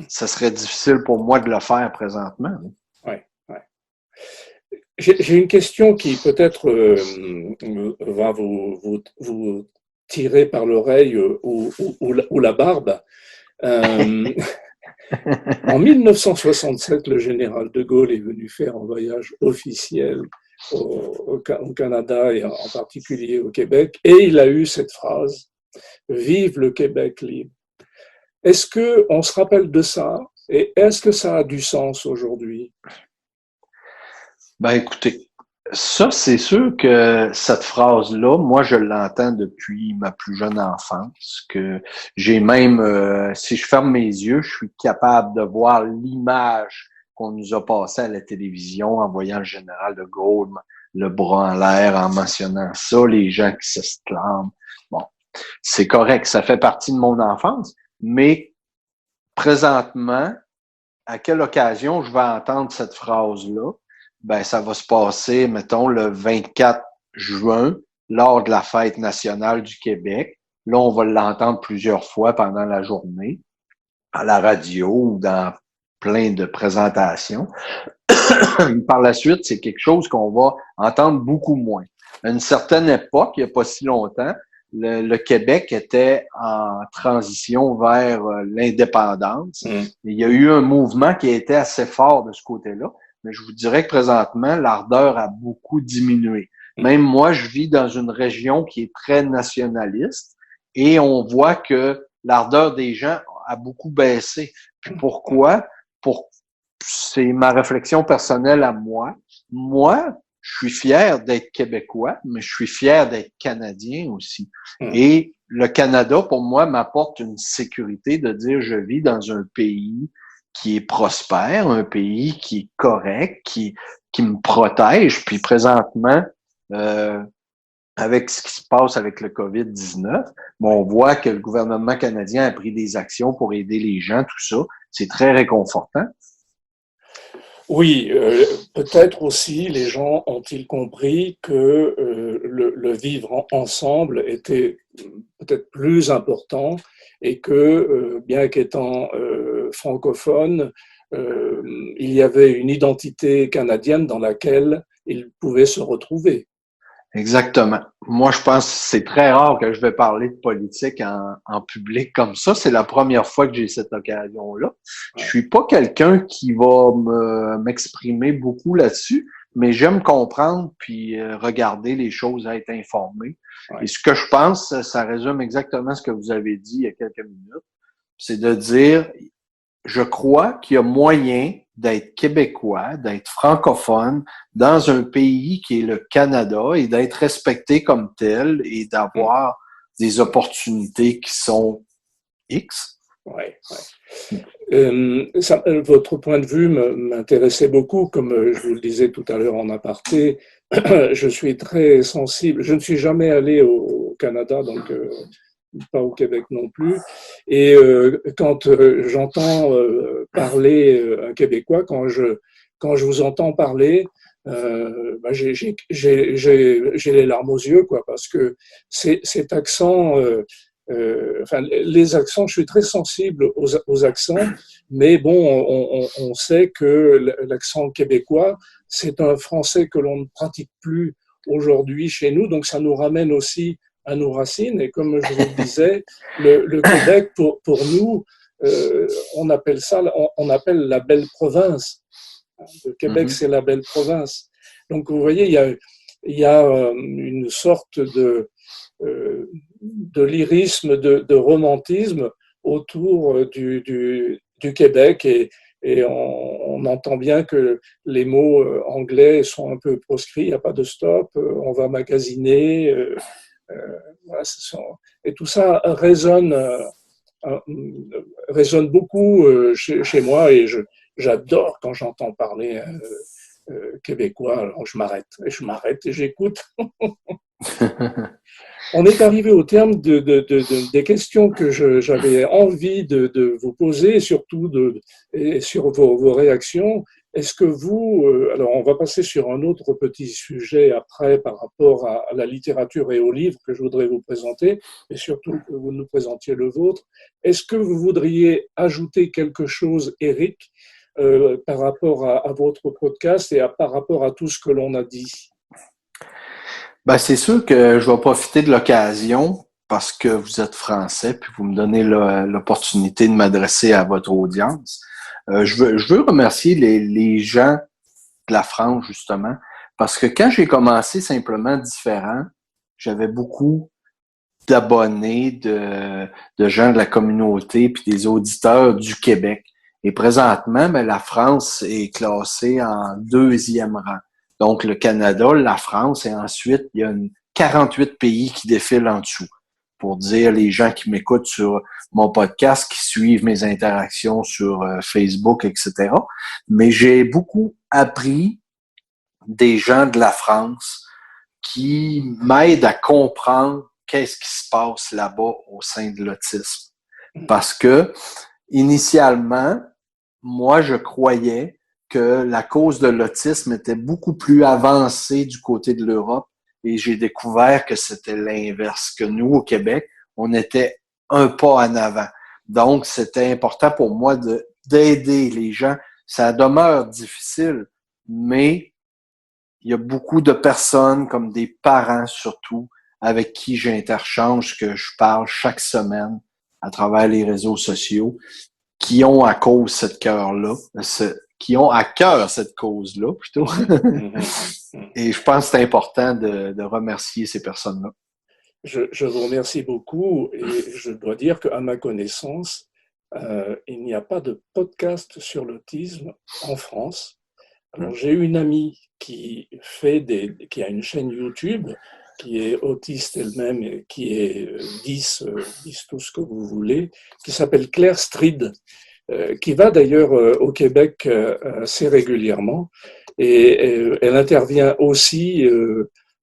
ça serait difficile pour moi de le faire présentement. Ouais, ouais. J'ai une question qui peut-être va vous tirer par l'oreille ou la barbe. Euh, En 1967, le général de Gaulle est venu faire un voyage officiel au Canada et en particulier au Québec, et il a eu cette phrase: Vive le Québec libre. Est-ce qu'on se rappelle de ça et est-ce que ça a du sens aujourd'hui? Ben écoutez, ça c'est sûr que cette phrase-là, moi je l'entends depuis ma plus jeune enfance, que j'ai même, si je ferme mes yeux, je suis capable de voir l'image qu'on nous a passée à la télévision en voyant le général de Gaulle, le bras en l'air, en mentionnant ça, les gens qui s'exclament. Bon, c'est correct, ça fait partie de mon enfance, mais présentement, à quelle occasion je vais entendre cette phrase-là? Ben, ça va se passer, mettons, le 24 juin, lors de la fête nationale du Québec. Là, on va l'entendre plusieurs fois pendant la journée, à la radio ou dans plein de présentations. Par la suite, c'est quelque chose qu'on va entendre beaucoup moins. À une certaine époque, il n'y a pas si longtemps, le Québec était en transition vers l'indépendance. Il y a eu un mouvement qui a été assez fort de ce côté-là, mais je vous dirais que présentement, l'ardeur a beaucoup diminué. Même moi, je vis dans une région qui est très nationaliste et on voit que l'ardeur des gens a beaucoup baissé. Puis pourquoi? C'est ma réflexion personnelle à moi. Moi, je suis fier d'être québécois, mais je suis fier d'être canadien aussi. Et le Canada, pour moi, m'apporte une sécurité de dire je vis dans un pays qui est prospère, un pays qui est correct, qui me protège. Puis présentement, avec ce qui se passe avec le COVID-19, on voit que le gouvernement canadien a pris des actions pour aider les gens, tout ça. C'est très réconfortant. Oui, peut-être aussi les gens ont-ils compris que le vivre ensemble était peut-être plus important et que, bien qu'étant francophone, il y avait une identité canadienne dans laquelle ils pouvaient se retrouver. Exactement. Moi, je pense que c'est très rare que je vais parler de politique en public comme ça. C'est la première fois que j'ai cette occasion-là. Je Ouais. suis pas quelqu'un qui va m'exprimer beaucoup là-dessus, mais j'aime comprendre puis regarder les choses, être informé. Et Ouais. ce que je pense, ça résume exactement ce que vous avez dit il y a quelques minutes. C'est de dire, je crois qu'il y a moyen d'être québécois, d'être francophone dans un pays qui est le Canada et d'être respecté comme tel et d'avoir des opportunités qui sont X. Ouais, ouais. Votre point de vue m'intéressait beaucoup, comme je vous le disais tout à l'heure en aparté. Je suis très sensible. Je ne suis jamais allé au Canada, donc pas au Québec non plus. Et quand j'entends parler un Québécois, quand je vous entends parler, bah, j'ai les larmes aux yeux, quoi, parce que cet accent. Enfin, les accents, je suis très sensible aux accents, mais bon, on sait que l'accent québécois, c'est un français que l'on ne pratique plus aujourd'hui chez nous, donc ça nous ramène aussi à nos racines. Et comme je vous le disais, le Québec, pour nous, on appelle ça, on appelle la belle province. Le Québec, c'est la belle province. Donc, vous voyez, il y a une sorte de lyrisme, de romantisme autour du Québec et on entend bien que les mots anglais sont un peu proscrits, il n'y a pas de stop, on va magasiner, voilà, et tout ça résonne beaucoup chez moi et j'adore quand j'entends parler québécois, alors je m'arrête et j'écoute. On est arrivé au terme des questions que j'avais envie de vous poser, et surtout et sur vos réactions. Est-ce que vous, alors on va passer sur un autre petit sujet après par rapport à la littérature et aux livres que je voudrais vous présenter, et surtout que vous nous présentiez le vôtre. Est-ce que vous voudriez ajouter quelque chose, Éric, par rapport à votre podcast et par rapport à tout ce que l'on a dit? Ben, c'est sûr que je vais profiter de l'occasion parce que vous êtes français puis vous me donnez l'opportunité de m'adresser à votre audience. Je veux remercier les gens de la France, justement, parce que quand j'ai commencé simplement différent, j'avais beaucoup d'abonnés, de gens de la communauté puis des auditeurs du Québec. Et présentement, ben, la France est classée en deuxième rang. Donc, le Canada, la France, et ensuite, il y a 48 pays qui défilent en dessous. Pour dire les gens qui m'écoutent sur mon podcast, qui suivent mes interactions sur Facebook, etc. Mais j'ai beaucoup appris des gens de la France qui m'aident à comprendre qu'est-ce qui se passe là-bas au sein de l'autisme. Parce que, initialement, moi, je croyais que la cause de l'autisme était beaucoup plus avancée du côté de l'Europe et j'ai découvert que c'était l'inverse, que nous, au Québec, on était un pas en avant. Donc, c'était important pour moi d'aider les gens. Ça demeure difficile, mais il y a beaucoup de personnes, comme des parents surtout, avec qui j'interchange, que je parle chaque semaine à travers les réseaux sociaux, qui ont à cause cette cœur-là, qui ont à cœur cette cause-là, plutôt. Et je pense que c'est important de remercier ces personnes-là. Je vous remercie beaucoup et je dois dire qu'à ma connaissance, il n'y a pas de podcast sur l'autisme en France. Alors, j'ai une amie qui a une chaîne YouTube, qui est autiste elle-même, et qui est 10 tout ce que vous voulez, qui s'appelle Claire Stride, qui va d'ailleurs au Québec assez régulièrement. Et elle intervient aussi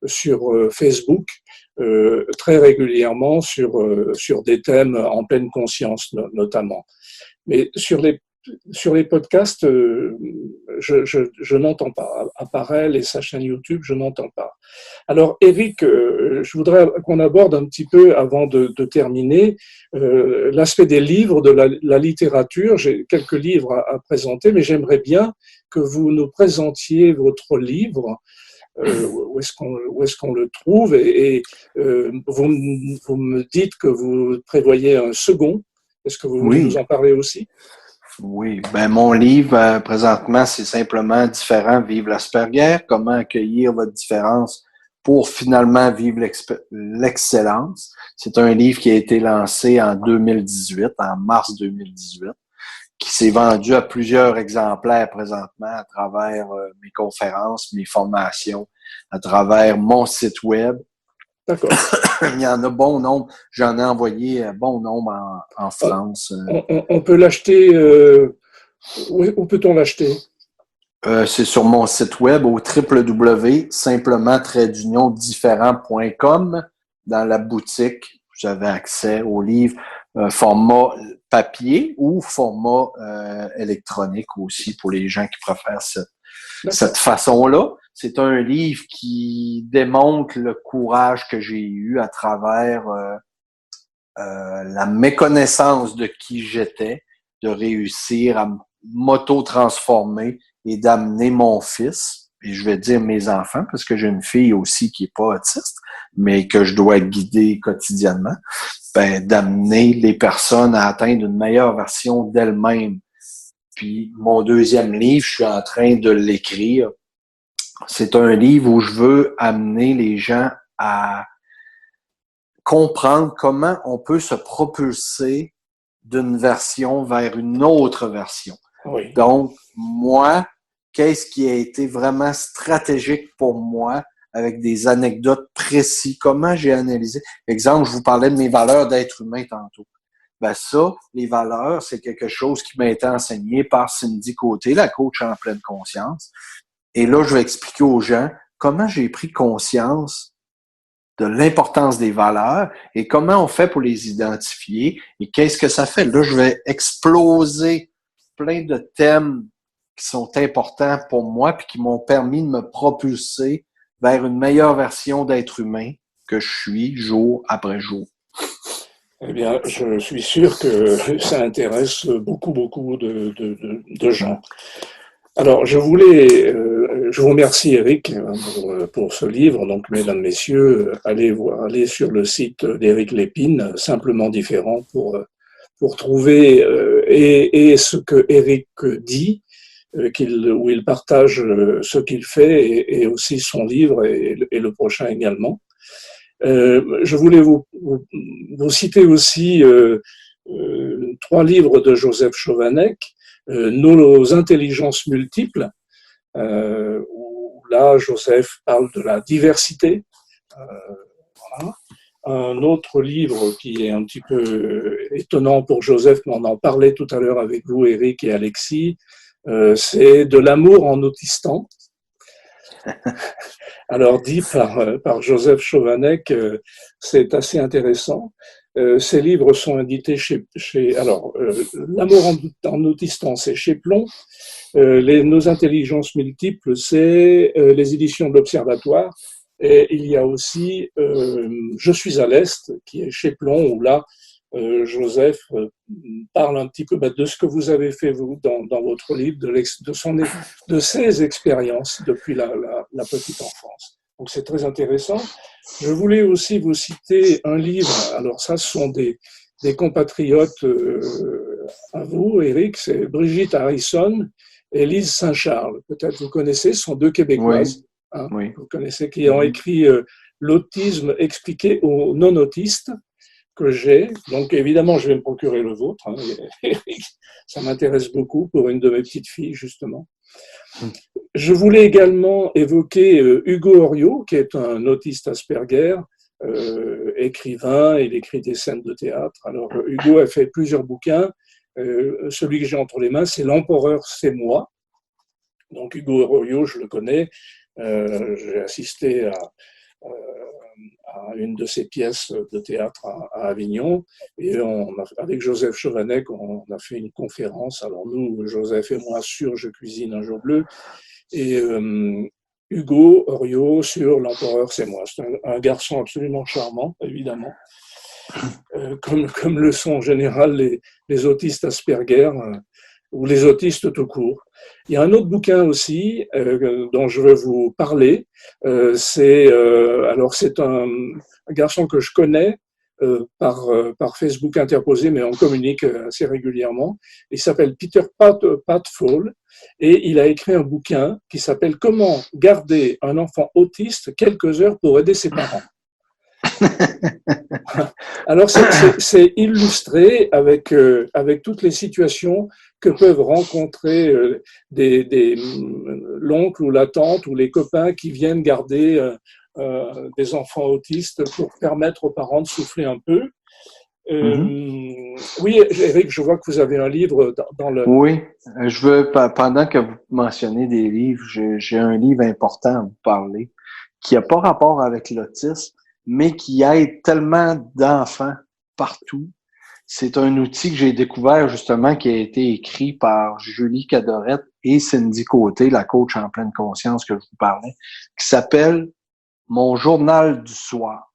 sur Facebook très régulièrement sur des thèmes en pleine conscience notamment. Mais sur les podcasts, je n'entends pas. À part elle et sa chaîne YouTube, je n'entends pas. Alors, Éric, je voudrais qu'on aborde un petit peu, avant de terminer, l'aspect des livres, de la littérature. J'ai quelques livres à présenter, mais j'aimerais bien que vous nous présentiez votre livre. Où est-ce qu'on le trouve et vous me dites que vous prévoyez un second. Est-ce que vous voulez nous en parler aussi? Oui, ben mon livre présentement, c'est simplement Différent, vive l'Asperger, comment accueillir votre différence pour finalement vivre l'excellence. C'est un livre qui a été lancé en 2018, en mars 2018, qui s'est vendu à plusieurs exemplaires présentement à travers mes conférences, mes formations, à travers mon site web. D'accord. Il y en a bon nombre. J'en ai envoyé bon nombre en France. On peut l'acheter. Où peut-on l'acheter? C'est sur mon site web au www.simplement-différent.com. Dans la boutique, vous avez accès aux livres format papier ou format électronique aussi pour les gens qui préfèrent cette façon-là. C'est un livre qui démontre le courage que j'ai eu à travers la méconnaissance de qui j'étais, de réussir à m'auto-transformer et d'amener mon fils, et je vais dire mes enfants, parce que j'ai une fille aussi qui est pas autiste, mais que je dois guider quotidiennement, d'amener les personnes à atteindre une meilleure version d'elles-mêmes. Puis mon deuxième livre, je suis en train de l'écrire. C'est un livre où je veux amener les gens à comprendre comment on peut se propulser d'une version vers une autre version. Oui. Donc, moi, qu'est-ce qui a été vraiment stratégique pour moi avec des anecdotes précises? Comment j'ai analysé? Exemple, je vous parlais de mes valeurs d'être humain tantôt. Ça, les valeurs, c'est quelque chose qui m'a été enseigné par Cindy Côté, la coach en pleine conscience. Et là, je vais expliquer aux gens comment j'ai pris conscience de l'importance des valeurs et comment on fait pour les identifier et qu'est-ce que ça fait. Là, je vais exploser plein de thèmes qui sont importants pour moi puis qui m'ont permis de me propulser vers une meilleure version d'être humain que je suis jour après jour. Eh bien, je suis sûr que ça intéresse beaucoup de gens. Alors, je vous remercie Eric pour ce livre. Donc, mesdames, messieurs, allez sur le site d'Éric Lépine, Simplement Différent, pour trouver et ce que Eric dit, où il partage ce qu'il fait et aussi son livre et le prochain également. Je voulais vous citer aussi 3 livres de Joseph Chovanec, Nos intelligences multiples, où là, Joseph parle de la diversité. Voilà. Un autre livre qui est un petit peu étonnant pour Joseph, mais on en parlait tout à l'heure avec vous, Eric et Alexis, c'est De l'amour en autistan. Alors, dit par Joseph Chovanec, c'est assez intéressant. Ces livres sont édités L'amour en autistan, c'est chez Plomb. Nos intelligences multiples, c'est les éditions de l'Observatoire. Et il y a aussi Je suis à l'Est, qui est chez Plomb, où là, Joseph parle un petit peu de ce que vous avez fait, vous, dans votre livre, de ses expériences depuis la petite enfance. Donc, c'est très intéressant. Je voulais aussi vous citer un livre. Alors, ça, ce sont des compatriotes à vous, Eric. C'est Brigitte Harrison et Lise Saint-Charles. Peut-être vous connaissez, ce sont 2 Québécoises. Oui. Hein, oui. Vous connaissez, qui ont écrit L'autisme expliqué aux non-autistes, que j'ai. Donc, évidemment, je vais me procurer le vôtre. Hein. Ça m'intéresse beaucoup pour une de mes petites filles, justement. Je voulais également évoquer Hugo Oriot, qui est un autiste Asperger, écrivain, il écrit des scènes de théâtre. Alors, Hugo a fait plusieurs bouquins. Celui que j'ai entre les mains, c'est L'Empereur, c'est moi. Donc, Hugo Oriot, je le connais. J'ai assisté à une de ses pièces de théâtre à Avignon. Et avec Joseph Chovanec, on a fait une conférence. Alors nous, Joseph et moi, sur Je cuisine un jour bleu. Et Hugo Oriot sur L'Empereur, c'est moi. C'est un garçon absolument charmant, évidemment. Comme le sont en général les autistes Asperger ou les autistes tout court. Il y a un autre bouquin aussi dont je veux vous parler. C'est un garçon que je connais par Facebook interposé, mais on communique assez régulièrement. Il s'appelle Peter Patfall et il a écrit un bouquin qui s'appelle Comment garder un enfant autiste quelques heures pour aider ses parents. Alors c'est illustré avec toutes les situations que peuvent rencontrer l'oncle ou la tante ou les copains qui viennent garder des enfants autistes pour permettre aux parents de souffler un peu. Oui, Eric, je vois que vous avez un livre dans le... Oui, je veux, pendant que vous mentionnez des livres, j'ai un livre important à vous parler qui n'a pas rapport avec l'autisme, mais qui aide tellement d'enfants partout. C'est un outil que j'ai découvert justement qui a été écrit par Julie Cadorette et Cindy Côté, la coach en pleine conscience que je vous parlais, qui s'appelle Mon journal du soir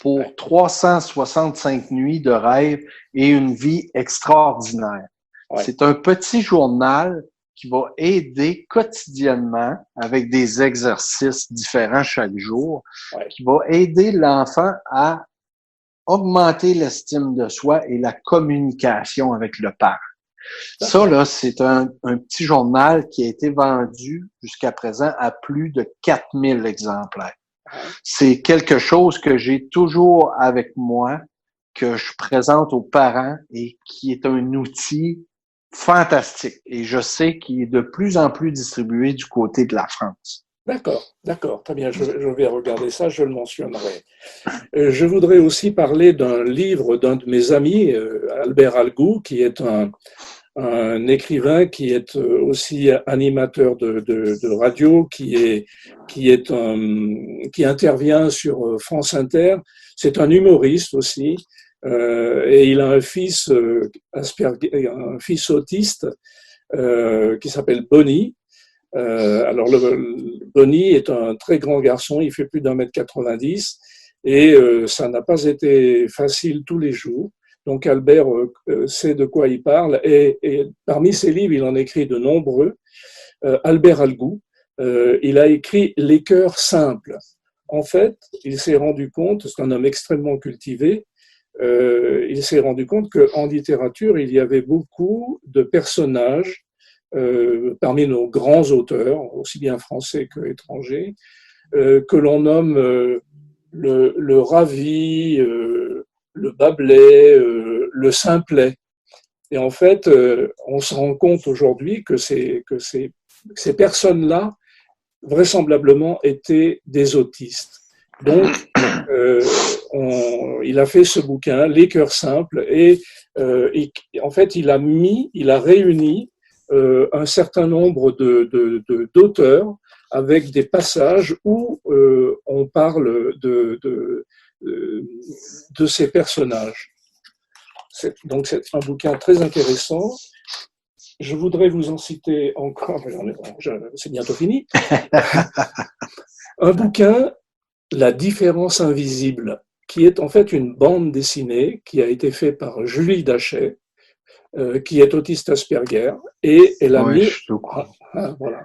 pour 365 nuits de rêve et une vie extraordinaire. Ouais. C'est un petit journal qui va aider quotidiennement avec des exercices différents chaque jour, qui va aider l'enfant à augmenter l'estime de soi et la communication avec le parent. Ça, là, c'est un petit journal qui a été vendu jusqu'à présent à plus de 4000 exemplaires. C'est quelque chose que j'ai toujours avec moi, que je présente aux parents et qui est un outil fantastique. Et je sais qu'il est de plus en plus distribué du côté de la France. D'accord, très bien, je vais regarder ça, je le mentionnerai. Je voudrais aussi parler d'un livre d'un de mes amis, Albert Algou, qui est un écrivain qui est aussi animateur de radio, qui intervient sur France Inter. C'est un humoriste aussi, et il a un fils un fils autiste qui s'appelle Bonnie. Alors Bonnie est un très grand garçon, il fait plus d'1m90 et ça n'a pas été facile tous les jours. Donc Albert sait de quoi il parle et parmi ses livres, il en écrit de nombreux. Albert Algou, il a écrit Les cœurs simples. En fait, il s'est rendu compte, c'est un homme extrêmement cultivé, il s'est rendu compte qu'en littérature, il y avait beaucoup de personnages parmi nos grands auteurs, aussi bien français que étrangers, que l'on nomme le ravi, le Babelais, le Simplet. Et en fait, on se rend compte aujourd'hui que ces personnes-là, vraisemblablement, étaient des autistes. Donc, il a fait ce bouquin, Les cœurs simples, et en fait, il a réuni un certain nombre d'auteurs avec des passages où on parle de ces personnages. Donc c'est un bouquin très intéressant. Je voudrais vous en citer encore, c'est bientôt fini. Un bouquin, La différence invisible, qui est en fait une bande dessinée qui a été faite par Julie Dachet, qui est autiste Asperger, et elle a mis... Je suis au courant. Voilà.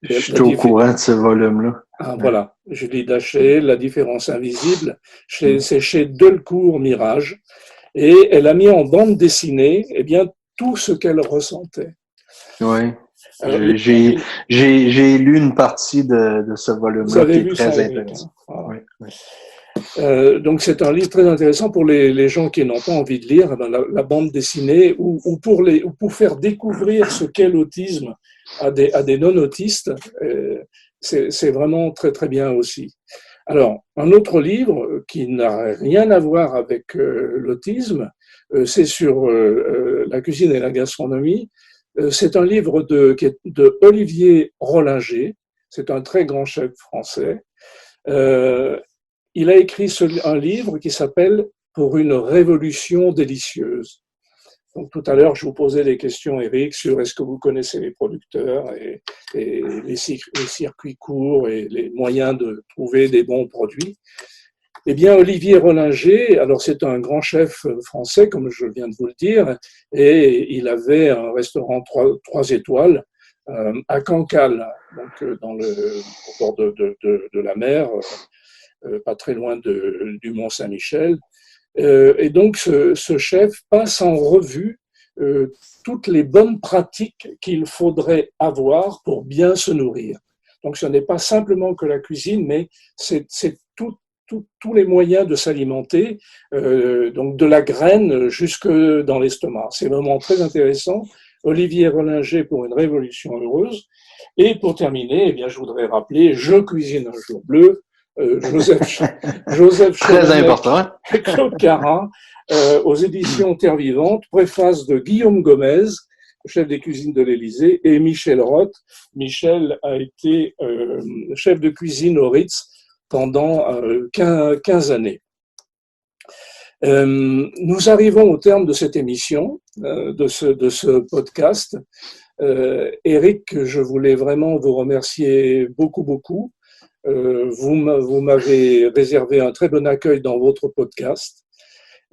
Je suis au courant de ce volume-là. Voilà, Julie Dachet, La différence invisible, c'est chez Delcourt Mirage, et elle a mis en bande dessinée tout ce qu'elle ressentait. Oui. J'ai lu une partie de ce volume-là qui est très intéressant. Donc c'est un livre très intéressant pour les gens qui n'ont pas envie de lire la bande dessinée ou pour faire découvrir ce qu'est l'autisme à des non-autistes. C'est vraiment très très bien aussi. Alors un autre livre qui n'a rien à voir avec l'autisme, c'est sur la cuisine et la gastronomie. C'est un livre de Olivier Rollinger. C'est un très grand chef français. Il a écrit un livre qui s'appelle Pour une révolution délicieuse. Donc, tout à l'heure, je vous posais des questions, Eric, sur est-ce que vous connaissez les producteurs et les circuits courts et les moyens de trouver des bons produits. Eh bien, Olivier Rollinger, alors c'est un grand chef français, comme je viens de vous le dire, et il avait un restaurant 3 étoiles à Cancale, donc au bord de la mer, pas très loin du Mont-Saint-Michel. Et donc, ce chef passe en revue toutes les bonnes pratiques qu'il faudrait avoir pour bien se nourrir. Donc, ce n'est pas simplement que la cuisine, mais c'est tous les moyens de s'alimenter, donc de la graine jusque dans l'estomac. C'est vraiment très intéressant. Olivier Rollinger pour une révolution heureuse. Et pour terminer, eh bien, je voudrais rappeler Je cuisine un jour bleu, Joseph Très Cholonec important. et Claude Carin, aux éditions Terre Vivante, préface de Guillaume Gomez, chef des cuisines de l'Élysée, et Michel Roth. Michel a été chef de cuisine au Ritz pendant 15 années. Nous arrivons au terme de cette émission, de ce podcast. Éric, je voulais vraiment vous remercier beaucoup, beaucoup. Vous m'avez réservé un très bon accueil dans votre podcast.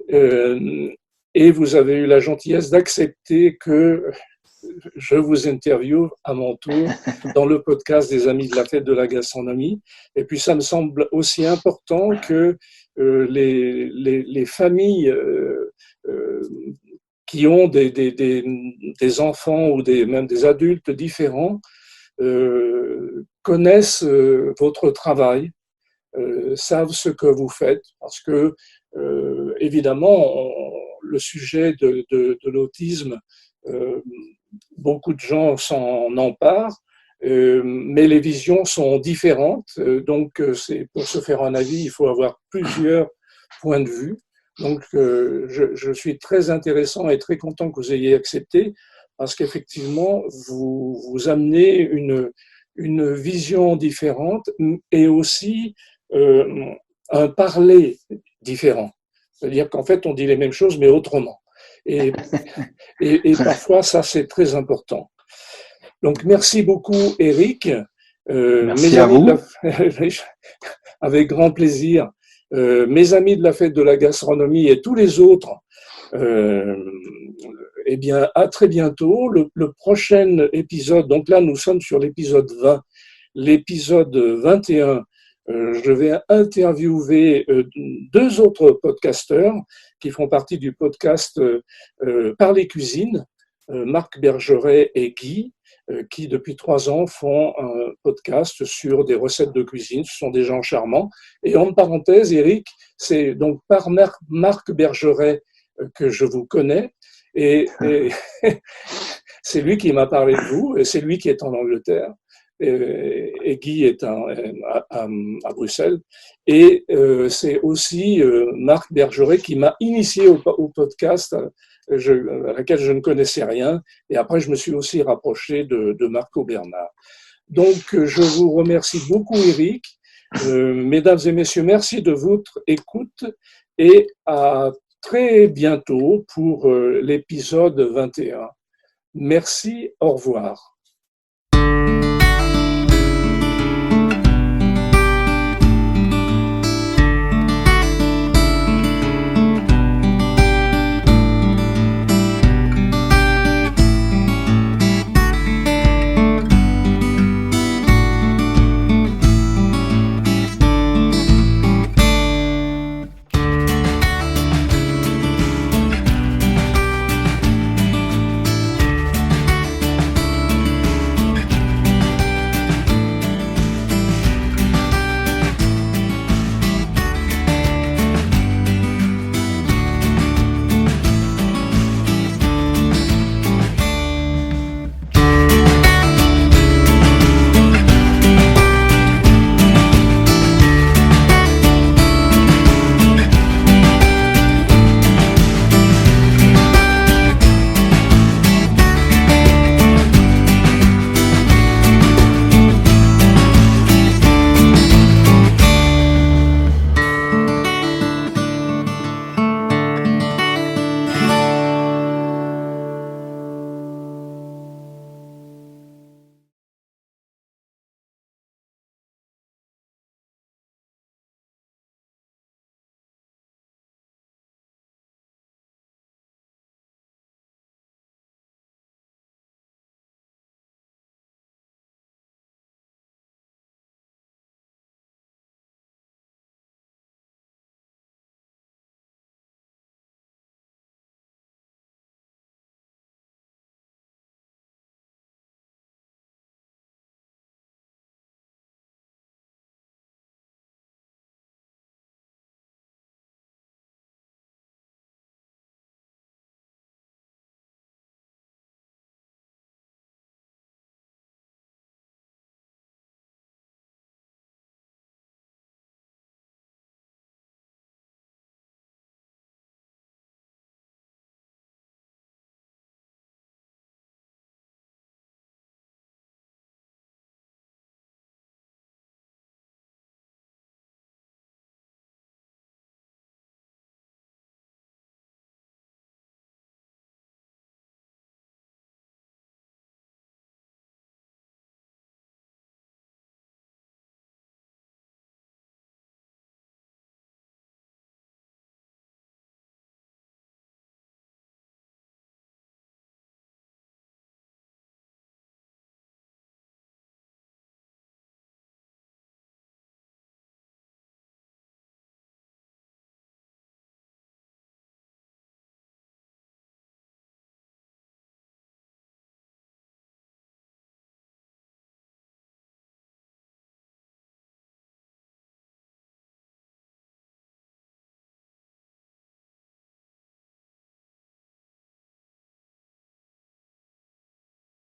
Et vous avez eu la gentillesse d'accepter que je vous interviewe à mon tour dans le podcast des Amis de la Fête de la Gastronomie. Et puis, ça me semble aussi important que les familles qui ont des enfants ou même des adultes différents connaissent votre travail, savent ce que vous faites, parce que évidemment, le sujet de l'autisme, beaucoup de gens s'en emparent, mais les visions sont différentes. Donc, pour se faire un avis, il faut avoir plusieurs points de vue. Donc, je suis très intéressant et très content que vous ayez accepté, parce qu'effectivement, vous amenez une vision différente et aussi un parler différent. C'est-à-dire qu'en fait, on dit les mêmes choses, mais autrement. Et parfois, ça, c'est très important. Donc, merci beaucoup, Éric. Merci à vous. Avec grand plaisir. Mes amis de la Fête de la Gastronomie et tous les autres, eh bien, à très bientôt. Le prochain épisode, donc là, nous sommes sur l'épisode 20. L'épisode 21, je vais interviewer deux autres podcasteurs qui font partie du podcast Parler Cuisine, Marc Bergeret et Guy, qui depuis 3 ans font un podcast sur des recettes de cuisine. Ce sont des gens charmants. Et en parenthèse, Éric, c'est donc par Marc Bergeret que je vous connais. Et c'est lui qui m'a parlé de vous, et c'est lui qui est en Angleterre. Et Guy est à Bruxelles. Et c'est aussi Marc Bergeret qui m'a initié au podcast, à laquelle je ne connaissais rien. Et après, je me suis aussi rapproché de Marco Bernard. Donc, je vous remercie beaucoup, Éric. Mesdames et messieurs, merci de votre écoute et à très bientôt pour l'épisode 21. Merci, au revoir.